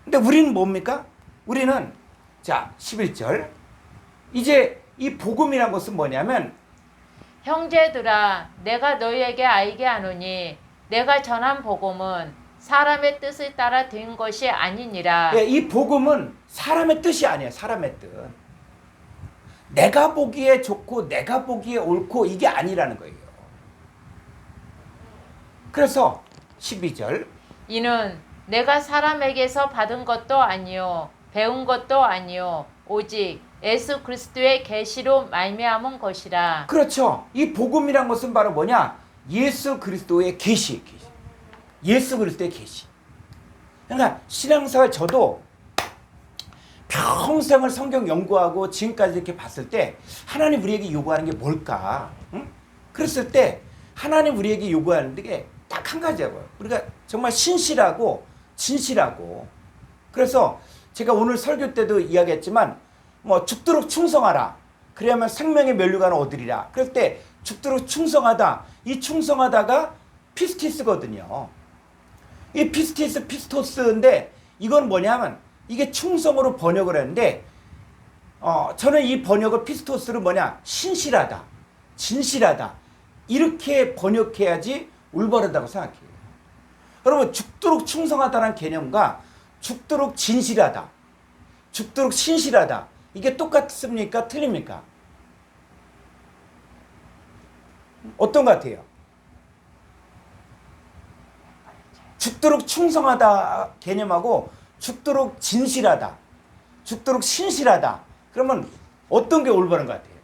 근데 우리는 뭡니까? 우리는 자 11절 이제 이 복음이란 것은 뭐냐면
형제들아 내가 너희에게 알게 하노니 내가 전한 복음은 사람의 뜻을 따라 된 것이 아니니라.
예, 이 복음은 사람의 뜻이 아니에요. 사람의 뜻. 내가 보기에 좋고 내가 보기에 옳고 이게 아니라는 거예요. 그래서 12절
이는 내가 사람에게서 받은 것도 아니요 배운 것도 아니요 오직 예수 그리스도의 계시로 말미암은 것이라.
그렇죠. 이 복음이란 것은 바로 뭐냐? 예수 그리스도의 계시. 예수 그리스도의 계시. 그러니까 신앙생활 저도 평생을 성경 연구하고 지금까지 이렇게 봤을 때 하나님 우리에게 요구하는 게 뭘까? 응? 그랬을 때 하나님 우리에게 요구하는 게 딱 한 가지라고요. 우리가 정말 신실하고 진실하고. 그래서 제가 오늘 설교 때도 이야기했지만 뭐 죽도록 충성하라. 그래야만 생명의 면류관을 얻으리라. 그럴 때 죽도록 충성하다. 이 충성하다가 피스티스거든요. 이 피스티스 피스토스인데 이건 뭐냐면 이게 충성으로 번역을 했는데 저는 이 번역을 피스토스를 뭐냐 신실하다, 진실하다 이렇게 번역해야지 올바르다고 생각해요. 여러분 죽도록 충성하다는 개념과 죽도록 진실하다, 죽도록 신실하다 이게 똑같습니까? 틀립니까? 어떤 것 같아요? 죽도록 충성하다 개념하고 죽도록 진실하다, 죽도록 신실하다 그러면 어떤 게 올바른 것 같아요?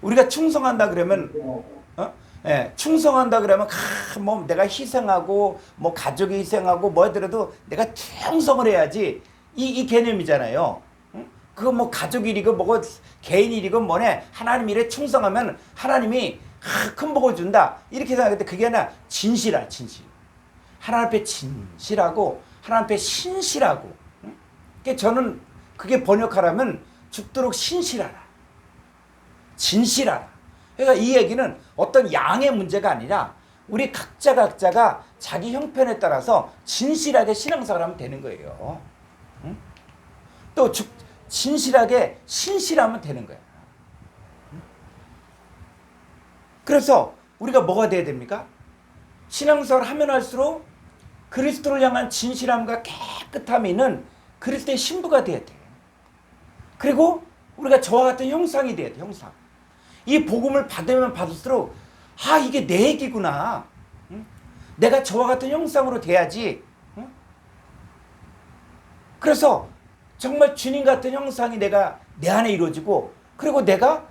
우리가 충성한다 그러면 충성한다 그러면 뭐 내가 희생하고 뭐 가족이 희생하고 뭐 하더라도 내가 충성을 해야지 이 개념이잖아요. 그거 뭐 가족 일이고 뭐고 개인 일이고 뭐네 하나님 일에 충성하면 하나님이 큰 복을 준다 이렇게 생각했는데 그게 아니라 진실한 진실. 하나님 앞에 진실하고 하나님 앞에 신실하고. 그러니까 저는 그게 번역하라면 죽도록 신실하라. 진실하라. 그러니까 이 얘기는 어떤 양의 문제가 아니라 우리 각자가 자기 형편에 따라서 진실하게 신앙생활을 하면 되는 거예요. 또 진실하게 신실하면 되는 거예요. 그래서 우리가 뭐가 돼야 됩니까? 신앙생활을 하면 할수록 그리스도를 향한 진실함과 깨끗함이 있는 그리스도의 신부가 돼야 돼요. 그리고 우리가 저와 같은 형상이 돼야 돼요. 형상. 이 복음을 받으면 받을수록 이게 내 얘기구나. 내가 저와 같은 형상으로 돼야지. 그래서 정말 주님 같은 형상이 내 안에 이루어지고 그리고 내가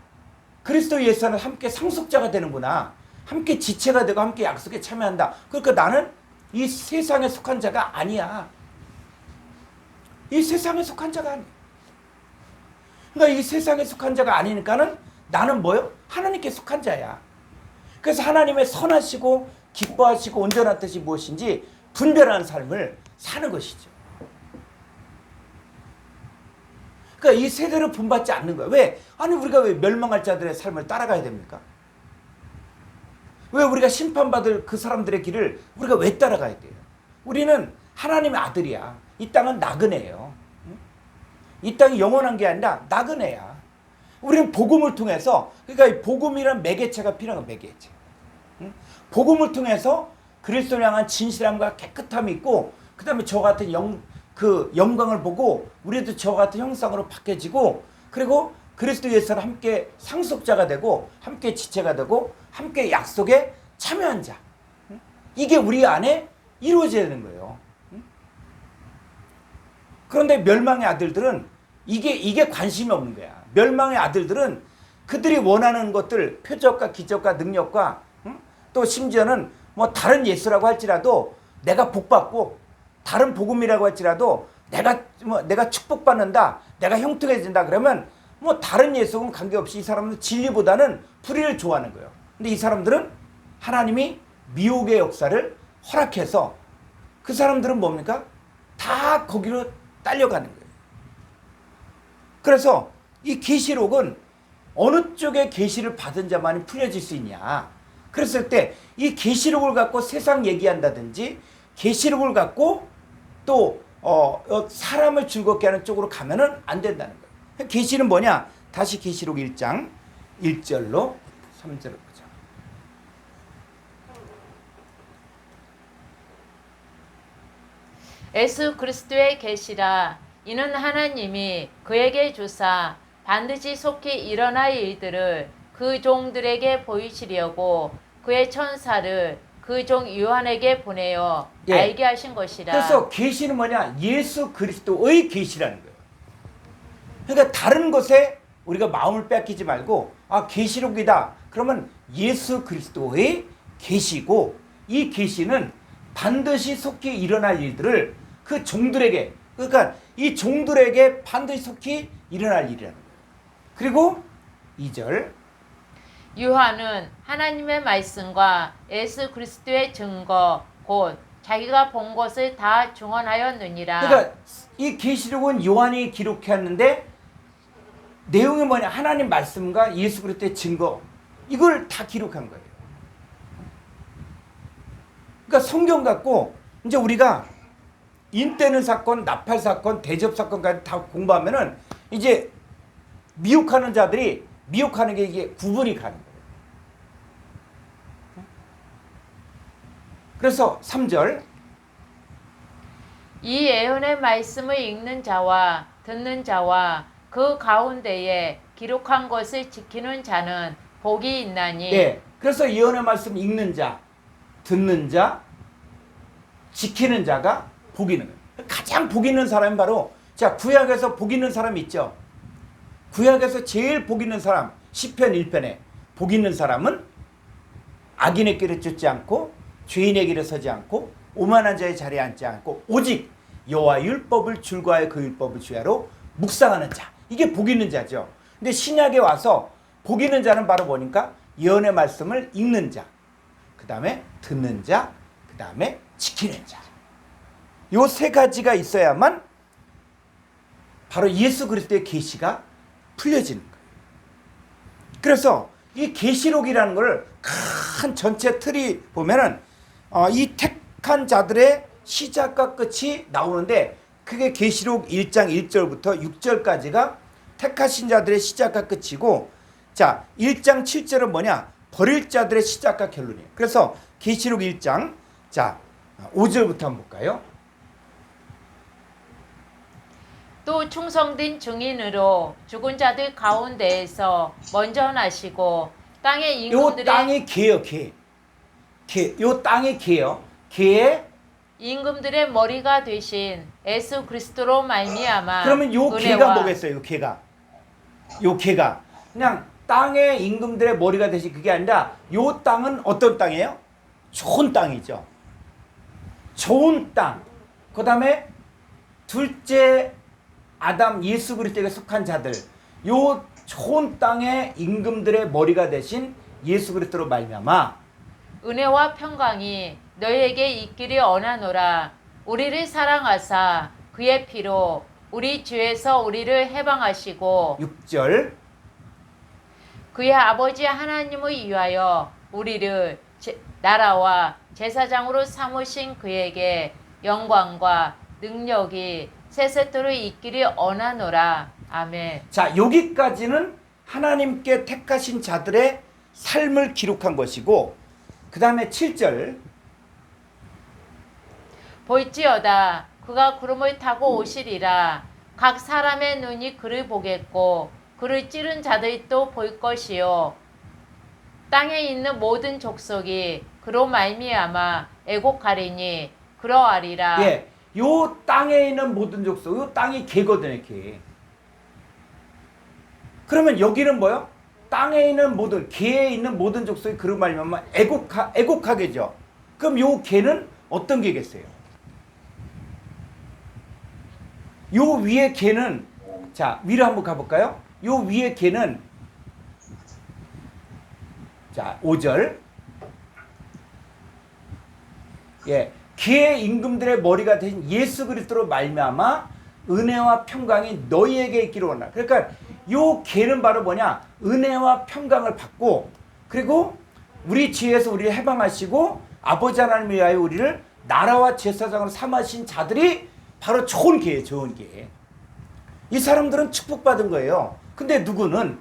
그리스도 예수 안에 함께 상속자가 되는구나. 함께 지체가 되고 함께 약속에 참여한다. 그러니까 나는 이 세상에 속한 자가 아니야. 이 세상에 속한 자가 아니야. 그러니까 이 세상에 속한 자가 아니니까는 나는 뭐요? 하나님께 속한 자야. 그래서 하나님의 선하시고 기뻐하시고 온전한 뜻이 무엇인지 분별하는 삶을 사는 것이죠. 그러니까 이 세대를 본받지 않는 거야. 왜? 우리가 왜 멸망할 자들의 삶을 따라가야 됩니까? 왜 우리가 심판받을 그 사람들의 길을 우리가 왜 따라가야 돼요? 우리는 하나님의 아들이야. 이 땅은 나그네예요. 이 땅이 영원한 게 아니라 나그네야. 우리는 복음을 통해서 그러니까 이 복음이란 매개체가 필요한 거야. 매개체. 복음을 통해서 그리스도를 향한 진실함과 깨끗함이 있고 그 다음에 저 같은 영광을 보고 우리도 저 같은 형상으로 바뀌어지고 그리고 그리스도 예수와 함께 상속자가 되고 함께 지체가 되고 함께 약속에 참여한 자. 이게 우리 안에 이루어져야 되는 거예요. 그런데 멸망의 아들들은 이게 관심이 없는 거야. 멸망의 아들들은 그들이 원하는 것들 표적과 기적과 능력과 또 심지어는 뭐 다른 예수라고 할지라도 내가 복받고 다른 복음이라고 할지라도 내가 축복받는다. 내가 형통해진다. 그러면 뭐 다른 예수는 관계없이 이 사람은 진리보다는 불의를 좋아하는 거예요. 근데 이 사람들은 하나님이 미혹의 역사를 허락해서 그 사람들은 뭡니까? 다 거기로 딸려가는 거예요. 그래서 이 계시록은 어느 쪽에 계시를 받은 자만이 풀려질 수 있냐. 그랬을 때 이 계시록을 갖고 세상 얘기한다든지 계시록을 갖고 또 사람을 즐겁게 하는 쪽으로 가면은 안 된다는 거예요. 계시는 뭐냐? 다시 계시록 1장 1절로 3절을 보자.
예수 그리스도의 계시라. 이는 하나님이 그에게 주사 반드시 속히 일어날 일들을 그 종들에게 보이시려고 그의 천사를 그 종 요한에게 보내어 알게 하신 것이라.
그래서 계시는 뭐냐? 예수 그리스도의 계시라는 거예요. 그러니까 다른 것에 우리가 마음을 뺏기지 말고 계시록이다. 그러면 예수 그리스도의 계시고 이 계시는 반드시 속히 일어날 일들을 그 종들에게 그러니까 이 종들에게 반드시 속히 일어날 일이라는 거예요. 그리고 2절
유하는 하나님의 말씀과 예수 그리스도의 증거 곧 자기가 본 것을 다 증언하였느니라.
그러니까 이 계시록은 요한이 기록했는데 내용이 뭐냐? 하나님 말씀과 예수 그리스도의 증거 이걸 다 기록한 거예요. 그러니까 성경 갖고 이제 우리가 인때는 사건, 나팔 사건, 대접 사건까지 다 공부하면은 이제 미혹하는 자들이 미혹하는 게 이게 구분이 가는 거예요. 그래서 3절
이 예언의 말씀을 읽는 자와 듣는 자와 그 가운데에 기록한 것을 지키는 자는 복이 있나니.
네. 그래서 예언의 말씀 읽는 자, 듣는 자, 지키는 자가 복 있는 거예요. 가장 복 있는 사람이 바로 자 구약에서 복 있는 사람이 있죠. 구약에서 제일 복 있는 사람 시편 1편에 복 있는 사람은 악인의 길에 쫓지 않고 죄인의 길에 서지 않고 오만한 자의 자리에 앉지 않고 오직 여호와 율법을 줄과하여 그 율법을 주야로 묵상하는 자. 이게 복 있는 자죠. 근데 신약에 와서 복 있는 자는 바로 뭐니까 예언의 말씀을 읽는 자, 그 다음에 듣는 자, 그 다음에 지키는 자. 요 세 가지가 있어야만 바로 예수 그리스도의 계시가 풀려지는 거예요. 그래서 이 계시록이라는 걸 큰 전체 틀이 보면은 이 택한 자들의 시작과 끝이 나오는데 그게 계시록 1장 1절부터 6절까지가 택하신 자들의 시작과 끝이고 자 1장 7절은 뭐냐? 버릴 자들의 시작과 결론이에요. 그래서 계시록 1장 자 5절부터 한번 볼까요?
또 충성된 증인으로 죽은 자들 가운데에서 먼저 나시고 땅의
요
임금들의
땅이 개요, 개. 요 땅이 개요. 개의
임금들의 머리가 되신 예수 그리스도로 말미암아
그러면 요
은혜와
개가 뭐겠어요? 요 개가. 요 개가 그냥 땅의 임금들의 머리가 되신 그게 아니라 요 땅은 어떤 땅이에요? 좋은 땅이죠. 좋은 땅. 그다음에 둘째 아담 예수 그리스도에게 속한 자들. 요 좋은 땅의 임금들의 머리가 되신 예수 그리스도로 말미암아
은혜와 평강이 너희에게 있기를 원하노라. 우리를 사랑하사 그의 피로 우리 죄에서 우리를 해방하시고
6절
그의 아버지 하나님을 위하여 우리를 나라와 제사장으로 삼으신 그에게 영광과 능력이 세세토록 있기를 원하노라. 아멘.
자, 여기까지는 하나님께 택하신 자들의 삶을 기록한 것이고 그 다음에 7절
볼지어다 그가 구름을 타고 오시리라. 각 사람의 눈이 그를 보겠고 그를 찌른 자들도 볼 것이요 땅에 있는 모든 족속이 그로 말미암아 애곡하리니 그러하리라.
예, 요 땅에 있는 모든 족속, 요 땅이 개거든요, 개. 그러면 여기는 뭐요? 땅에 있는 모든 개에 있는 모든 족속이 그로 말미암아 애곡하게죠. 그럼 요 개는 어떤 개겠어요? 요 위에 개는 자 위로 한번 가볼까요? 요 위에 개는 자 5절 예 개의 임금들의 머리가 되신 예수 그리스도로 말미암아 은혜와 평강이 너희에게 있기를 원하노라. 그러니까 요 개는 바로 뭐냐? 은혜와 평강을 받고 그리고 우리 죄에서 우리를 해방하시고 아버지 하나님을 위하여 우리를 나라와 제사장으로 삼으신 자들이 바로 좋은 개예요. 좋은 개. 이 사람들은 축복받은 거예요. 근데 누구는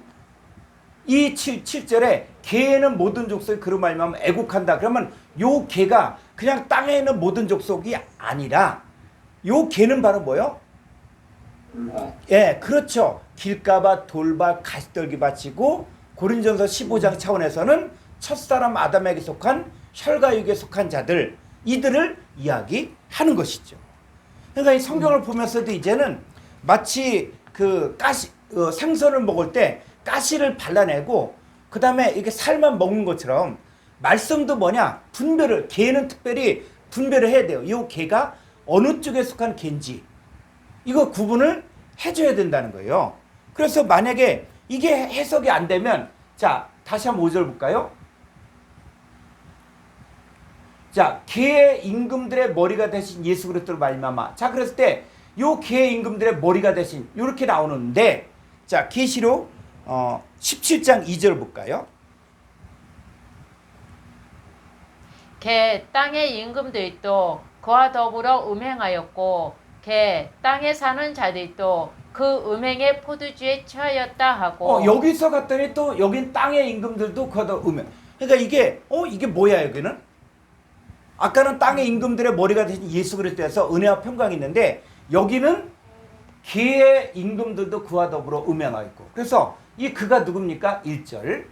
이 7절에 개는 모든 족속이 그로 말미암아 애곡한다. 그러면 요 개가 그냥 땅에 있는 모든 족속이 아니라 요 개는 바로 뭐요? 예, 그렇죠. 길가밭, 돌밭, 가시떨기 밭이고 고린전서 15장 차원에서는 첫사람 아담에게 속한 혈과육에 속한 자들 이들을 이야기하는 것이죠. 그러니까 이 성경을 보면서도 이제는 마치 그 생선을 먹을 때 가시를 발라내고 그 다음에 이렇게 살만 먹는 것처럼 말씀도 뭐냐 분별을 개는 특별히 분별을 해야 돼요. 이 개가 어느 쪽에 속한 개인지 이거 구분을 해줘야 된다는 거예요. 그래서 만약에 이게 해석이 안 되면 자 다시 한번 5절 볼까요? 자, 계의 임금들의 머리가 되신 예수 그리스도로 말미암아. 자, 그랬을 때 요 계의 임금들의 머리가 되신 이렇게 나오는데, 자, 계시록 17장 2절 볼까요?
개 땅의 임금들도 그와 더불어 음행하였고 개 땅에 사는 자들도 그 음행의 포도주에 취하였다 하고.
여기서 갔더니 또 여긴 땅의 임금들도 그와 음행. 그러니까 이게 뭐야 여기는? 아까는 땅의 임금들의 머리가 되신 예수 그리스도에서 은혜와 평강이 있는데, 여기는 계의 임금들도 그와 더불어 음행하였고. 그래서 이 그가 누굽니까? 1절.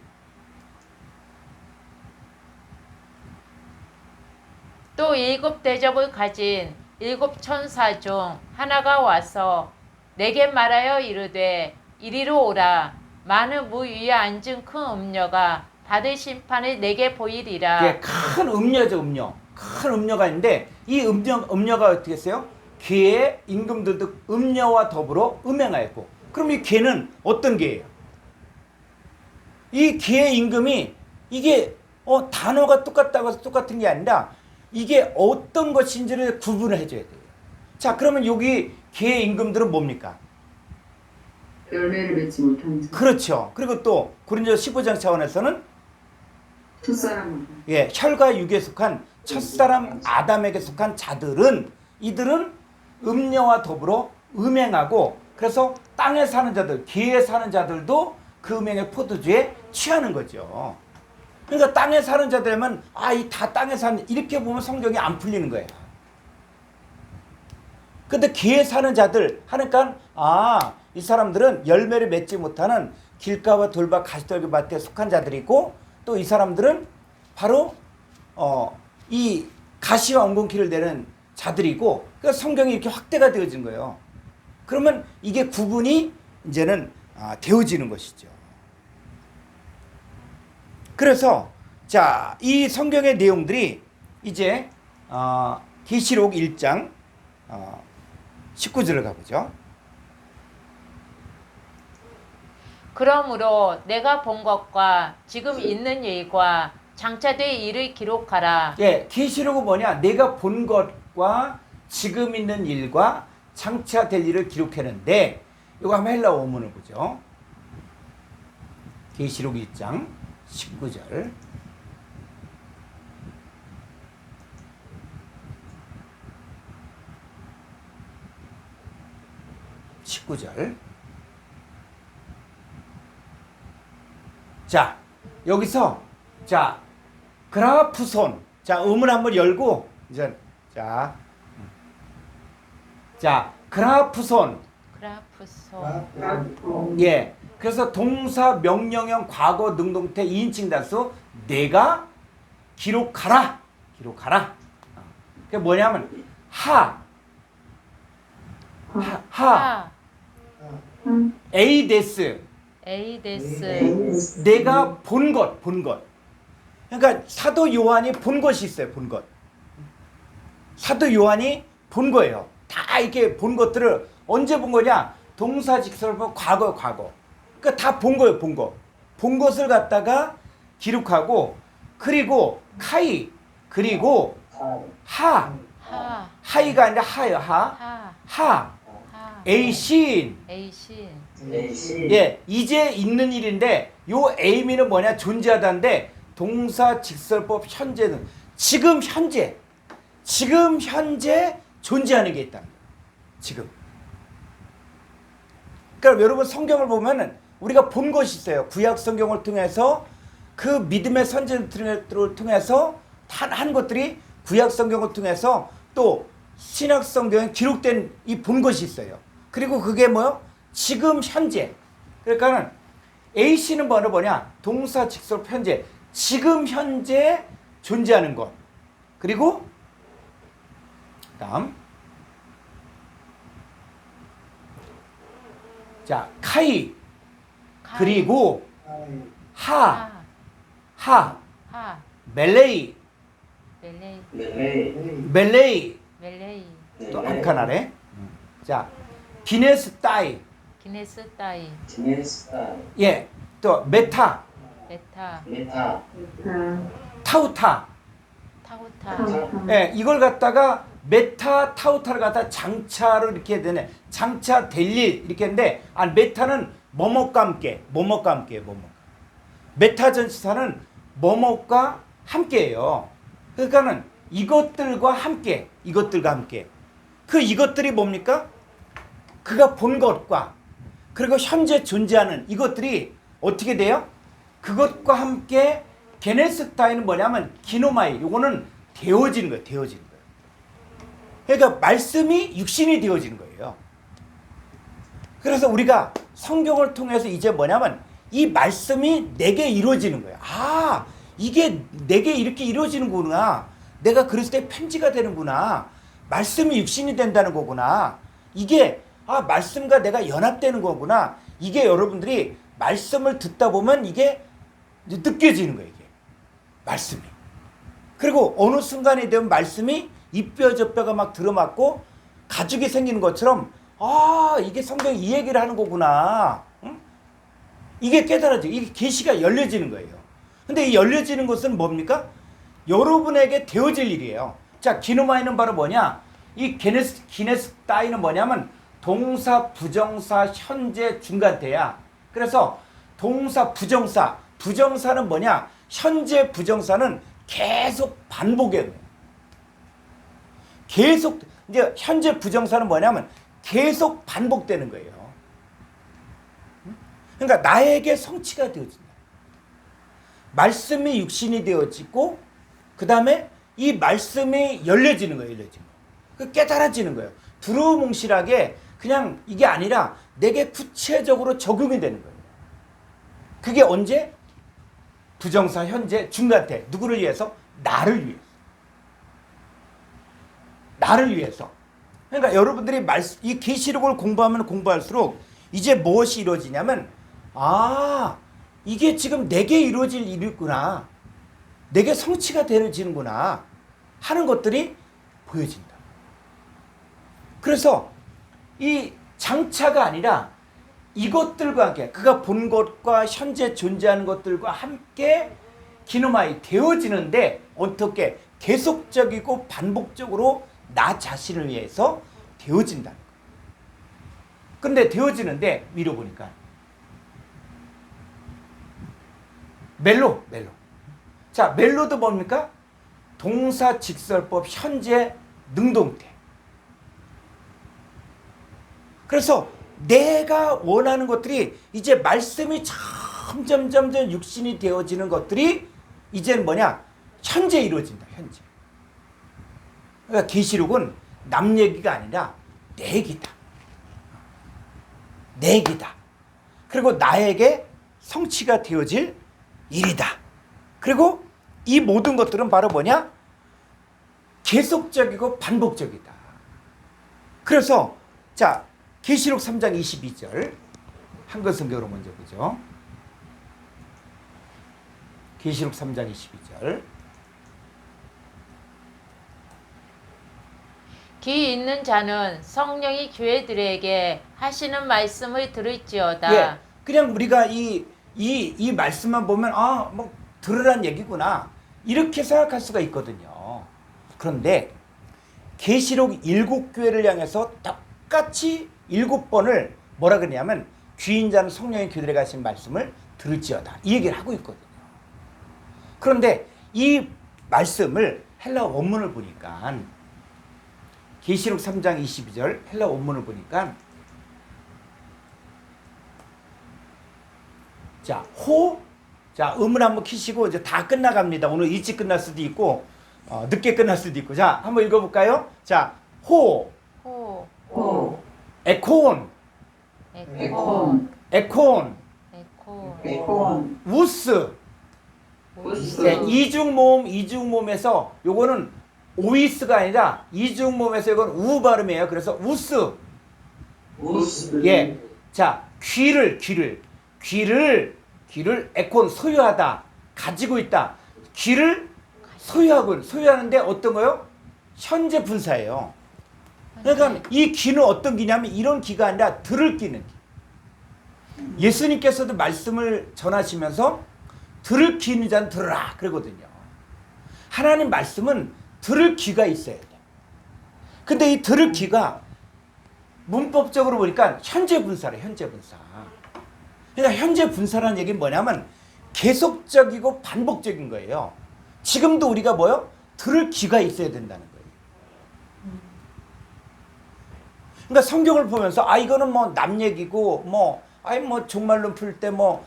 또 일곱 대접을 가진 일곱 천사 중 하나가 와서 내게 말하여 이르되 이리로 오라. 많은 무 위에 앉은 큰 음녀가 받을 심판을 내게 보이리라.
예, 큰 음녀죠, 음녀. 큰 음녀가 있는데 이 음녀가 어떻게 했어요? 계의 임금들도 음녀와 더불어 음행하였고. 그럼 이 계는 어떤 계예요? 이 계의 임금이 이게 단어가 똑같다고 해서 똑같은 게 아니라 이게 어떤 것인지를 구분을 해줘야 돼요. 자, 그러면 여기 계의 임금들은 뭡니까?
열매를 맺지 못한 자.
그렇죠. 그리고 또 고린도서 15장 차원에서는
첫사람.
예, 혈과 육에 속한 첫사람 아담에게 속한 자들은 이들은 음녀와 더불어 음행하고, 그래서 땅에 사는 자들, 계에 사는 자들도 그 음행의 포도주에 취하는 거죠. 그러니까 땅에 사는 자들이면 이 다 땅에 사는, 이렇게 보면 성경이 안 풀리는 거예요. 근데 계에 사는 자들 하니까 이 사람들은 열매를 맺지 못하는 길가와 돌밭 가시떨기 밭에 속한 자들이고, 또 이 사람들은 바로 이 가시와 엉겅퀴를 내는 자들이고, 그러니까 성경이 이렇게 확대가 되어진 거예요. 그러면 이게 구분이 이제는 되어지는 것이죠. 그래서 자, 이 성경의 내용들이 이제 계시록 1장 19절을 가보죠.
그러므로 내가 본 것과 지금 있는 일과 장차될 일을 기록하라.
예, 계시록은 뭐냐? 내가 본 것과 지금 있는 일과 장차 될 일을 기록했는데, 이거 한번 헬라어 원문을 보죠. 계시록 1장 19절. 자, 여기서 자, 그라프손. 자, 음을 한번 열고 이제 자, 그라프손.
그라프소.
예. 그래서 동사 명령형 과거 능동태 2인칭 단수 내가 기록하라. 그게 뭐냐면 에이데스. 내가 본 것. 그러니까 사도 요한이 본 것이 있어요. 본 것. 사도 요한이 본 거예요. 다 이렇게 본 것들을 언제 본 거냐? 동사직설법 과거. 그러니까 다 본 거예요. 본 거. 본 것을 갖다가 기록하고, 그리고 카이, 그리고 하이가 아니라 하요. 에이신. 예, 이제 있는 일인데 요 에이미는 뭐냐? 존재하다인데 동사 직설법 현재는 지금 현재 존재하는 게 있다는 거예요. 지금. 그러니까 여러분 성경을 보면은 우리가 본 것이 있어요. 구약 성경을 통해서 그 믿음의 선지자들을 통해서 한 것들이 구약 성경을 통해서 또 신약 성경에 기록된 이 본 것이 있어요. 그리고 그게 뭐요? 지금 현재. 그러니까는 A씨는 뭐냐? 동사 직설 현재. 지금 현재 존재하는 것. 그리고 다음 자, 카이. 그리고 멜레이. 또 한 칸 아래. 자, 기네스타이. 예, 또 메타.
메타,
메타,
타우타.
타우타,
예, 이걸 갖다가 메타 타우타를 갖다 장차로 이렇게 되네. 장차 될 일 이렇게 했는데 메타는 뭐뭐과 함께, 뭐뭐과 함께, 뭐뭐. 메타 전치사는 뭐뭐과 함께예요. 그러니까는 이것들과 함께, 이것들과 함께. 그 이것들이 뭡니까? 그가 본 것과 그리고 현재 존재하는 이것들이 어떻게 돼요? 그것과 함께 게네스타이는 뭐냐면 기노마이. 요거는 되어지는 거예요. 되어지는 거예요. 그러니까 말씀이 육신이 되어지는 거예요. 그래서 우리가 성경을 통해서 이제 뭐냐면 이 말씀이 내게 이루어지는 거예요. 아, 이게 내게 이렇게 이루어지는구나. 내가 그리스도의 편지가 되는구나. 말씀이 육신이 된다는 거구나. 이게 말씀과 내가 연합되는 거구나. 이게 여러분들이 말씀을 듣다 보면 이게 이제 느껴지는 거예요. 이게 말씀이. 그리고 어느 순간이 되면 말씀이 이 뼈 저 뼈가 막 들어맞고 가죽이 생기는 것처럼 이게 성경이 이 얘기를 하는 거구나. 응? 이게 깨달아지고 이게 계시가 열려지는 거예요. 근데 이 열려지는 것은 뭡니까? 여러분에게 되어질 일이에요. 자, 기노마이는 바로 뭐냐? 이 기네스타이는 뭐냐면 동사, 부정사, 현재, 중간태야. 그래서 동사, 부정사는 뭐냐? 현재 부정사는 계속 반복해요. 계속 이제 현재 부정사는 뭐냐면 계속 반복되는 거예요. 그러니까 나에게 성취가 되어진다. 말씀이 육신이 되어지고 그 다음에 이 말씀이 열려지는 거예요. 열려지는 거. 깨달아지는 거예요. 두루뭉실하게 그냥 이게 아니라 내게 구체적으로 적용이 되는 거예요. 그게 언제? 부정사, 현재, 중간태. 누구를 위해서? 나를 위해서. 나를 위해서. 그러니까 여러분들이 이 계시록을 공부하면 공부할수록 이제 무엇이 이루어지냐면 이게 지금 내게 이루어질 일이구나. 내게 성취가 되어지는구나 하는 것들이 보여진다. 그래서 이 장차가 아니라 이것들과 함께 그가 본 것과 현재 존재하는 것들과 함께 기노마이 되어지는데 어떻게 계속적이고 반복적으로 나 자신을 위해서 되어진다는 거예요. 그런데 되어지는데 위로 보니까 멜로. 자, 멜로도 뭡니까? 동사, 직설법, 현재, 능동태. 그래서 내가 원하는 것들이 이제 말씀이 점점 육신이 되어지는 것들이 이제는 뭐냐? 현재 이루어진다. 현재. 그러니까 계시록은 남 얘기가 아니라 내 얘기다. 내 얘기다. 그리고 나에게 성취가 되어질 일이다. 그리고 이 모든 것들은 바로 뭐냐? 계속적이고 반복적이다. 그래서 자, 계시록 3장 22절 한글 성경으로 먼저 보죠. 계시록 3장 22절.
귀 있는 자는 성령이 교회들에게 하시는 말씀을 들을지어다.
예, 그냥 우리가 이 말씀만 보면 뭐 들으란 얘기구나 이렇게 생각할 수가 있거든요. 그런데 계시록 7교회를 향해서 똑같이 7번을 뭐라 그러냐면 귀인 자는 성령의 교회들에게 하신 말씀을 들을지어다 이 얘기를 하고 있거든요. 그런데 이 말씀을 헬라 원문을 보니까 계시록 3장 22절 헬라 원문을 보니까 자, 음을 한번 키시고 이제 다 끝나갑니다. 오늘 일찍 끝날 수도 있고 늦게 끝날 수도 있고. 자, 한번 읽어볼까요? 자,
호,
에콘,
에콘,
우스. 네, 이중모음에서 요거는 오이스가 아니라 이중모음에서 이건 우 발음이에요. 그래서 우스. 예. 자, 귀를 에콘 소유하다. 가지고 있다. 귀를 소유하는데 어떤 거요? 현재 분사예요. 그러니까 이 귀는 어떤 귀냐면 이런 귀가 아니라 들을 귀는 귀. 예수님께서도 말씀을 전하시면서 들을 귀 있는 자는 들으라 그러거든요. 하나님 말씀은 들을 귀가 있어야 돼요. 근데 이 들을 귀가 문법적으로 보니까 현재 분사래, 현재 분사. 그러니까 현재 분사라는 얘기는 뭐냐면 계속적이고 반복적인 거예요. 지금도 우리가 뭐요? 들을 귀가 있어야 된다는 거예요. 그러니까 성경을 보면서 아 이거는 뭐 남 얘기고 뭐 아니 뭐 종말론 풀 때 뭐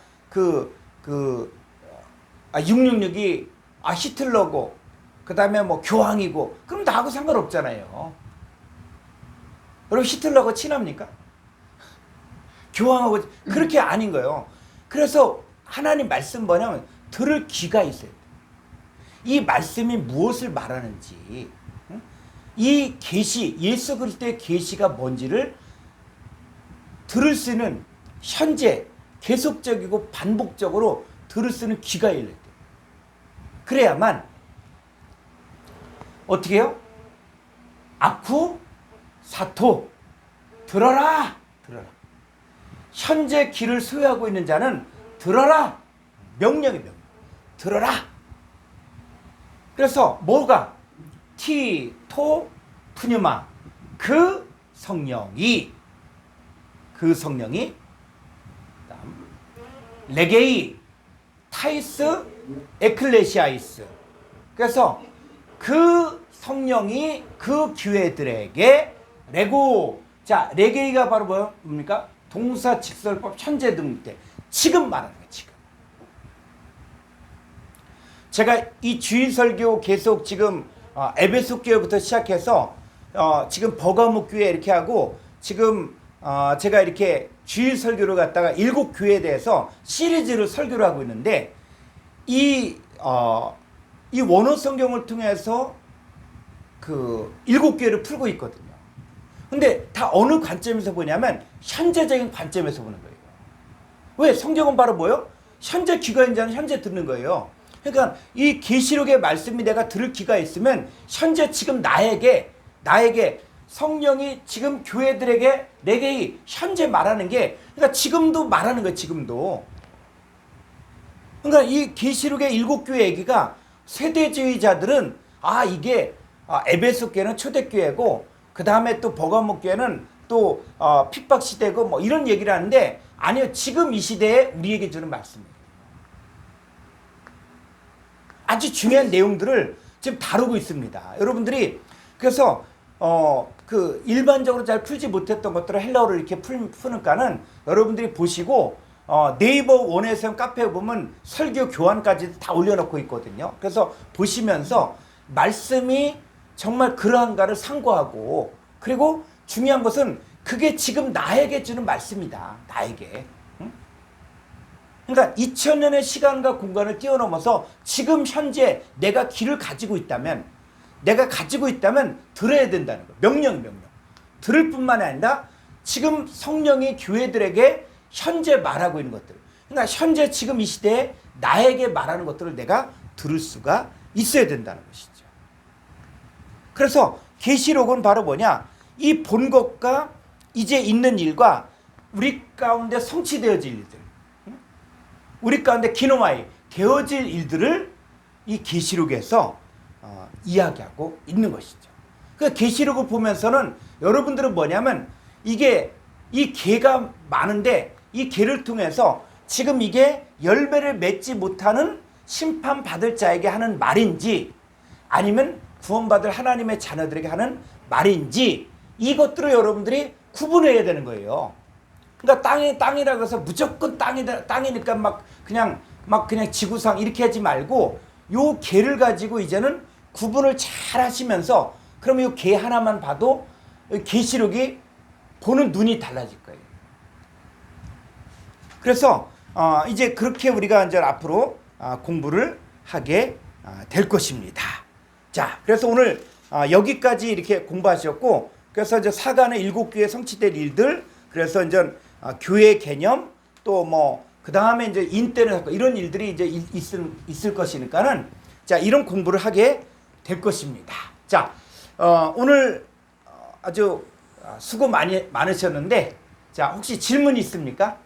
666이 히틀러고 그다음에 뭐 교황이고 그럼 나하고 상관없잖아요. 여러분 히틀러하고 친합니까? 교황하고 그렇게 아닌 거예요. 그래서 하나님 말씀 뭐냐면 들을 귀가 있어요. 이 말씀이 무엇을 말하는지, 이 계시, 예수 그리스도의 계시가 뭔지를 들을 수 있는 현재 계속적이고 반복적으로 들을 수 있는 귀가 열려야 돼요. 그래야만 어떻게 해요? 아쿠 사토 들어라 들어라. 현재 귀를 소유하고 있는 자는 들어라. 명령이 명령. 들어라. 그래서 뭐가 티토 푸뉴마 그 성령이 다음 레게이 타이스 에클레시아이스. 그래서 그 성령이 그 교회들에게 레고. 자, 레게이가 바로 뭡니까? 동사 직설법 현재 등때 지금 말하는 거예요. 지금. 제가 이 주일 설교 계속 지금 에베소 교회부터 시작해서 지금 버가목 교회 이렇게 하고 지금 제가 이렇게 주일 설교를 갖다가 7교회에 대해서 시리즈로 설교를 하고 있는데 이 원어 성경을 통해서 그 7교회를 풀고 있거든요. 근데 다 어느 관점에서 보냐면 현재적인 관점에서 보는 거예요. 왜? 성경은 바로 뭐예요? 현재 귀가 있는 자는 현재 듣는 거예요. 그러니까 이 계시록의 말씀이 내가 들을 귀가 있으면 현재 지금 나에게 성령이 지금 교회들에게 내게 현재 말하는 게 그러니까 지금도 말하는 거예요. 지금도. 그러니까 이 계시록의 7교회 얘기가 세대주의자들은 이게 에베소 교회는 초대교회고 그 다음에 또 버가목 교회는 또 핍박 시대고 뭐 이런 얘기를 하는데 아니요. 지금 이 시대에 우리에게 주는 말씀이에요. 아주 중요한 내용들을 지금 다루고 있습니다. 여러분들이 그래서 그 일반적으로 잘 풀지 못했던 것들을 헬라어로 이렇게 푸니까는 여러분들이 보시고 네이버 원에서 카페에 보면 설교 교환까지 다 올려놓고 있거든요. 그래서 보시면서 말씀이 정말 그러한가를 상고하고 그리고 중요한 것은 그게 지금 나에게 주는 말씀이다. 나에게. 그러니까 2000년의 시간과 공간을 뛰어넘어서 지금 현재 내가 귀를 가지고 있다면 들어야 된다는 거예요. 명령. 들을 뿐만 아니라 지금 성령이 교회들에게 현재 말하고 있는 것들. 그러니까 현재 지금 이 시대에 나에게 말하는 것들을 내가 들을 수가 있어야 된다는 것이죠. 그래서 계시록은 바로 뭐냐? 이 본 것과 이제 있는 일과 우리 가운데 성취되어질 일들. 우리 가운데 기노마이 되어질 일들을 이 계시록에서 이야기하고 있는 것이죠. 그 계시록을 보면서는 여러분들은 뭐냐면 이게 이 개가 많은데 이 개를 통해서 지금 이게 열매를 맺지 못하는 심판받을 자에게 하는 말인지 아니면 구원받을 하나님의 자녀들에게 하는 말인지 이것들을 여러분들이 구분해야 되는 거예요. 그러니까 땅이라고 해서 무조건 땅이니까 막 그냥 지구상 이렇게 하지 말고 요 개를 가지고 이제는 구분을 잘 하시면서 그럼 요 개 하나만 봐도 계시록이 보는 눈이 달라질 거예요. 그래서 이제 그렇게 우리가 이제 앞으로 공부를 하게 될 것입니다. 자, 그래서 오늘 여기까지 이렇게 공부하셨고 그래서 이제 사간의 7교회 성취될 일들 그래서 이제 교회 개념 또 뭐 그 다음에 이제 인때는 이런 일들이 이제 있을 것이니까는 자 이런 공부를 하게 될 것입니다. 자 오늘 아주 수고 많으셨는데 자 혹시 질문 있습니까?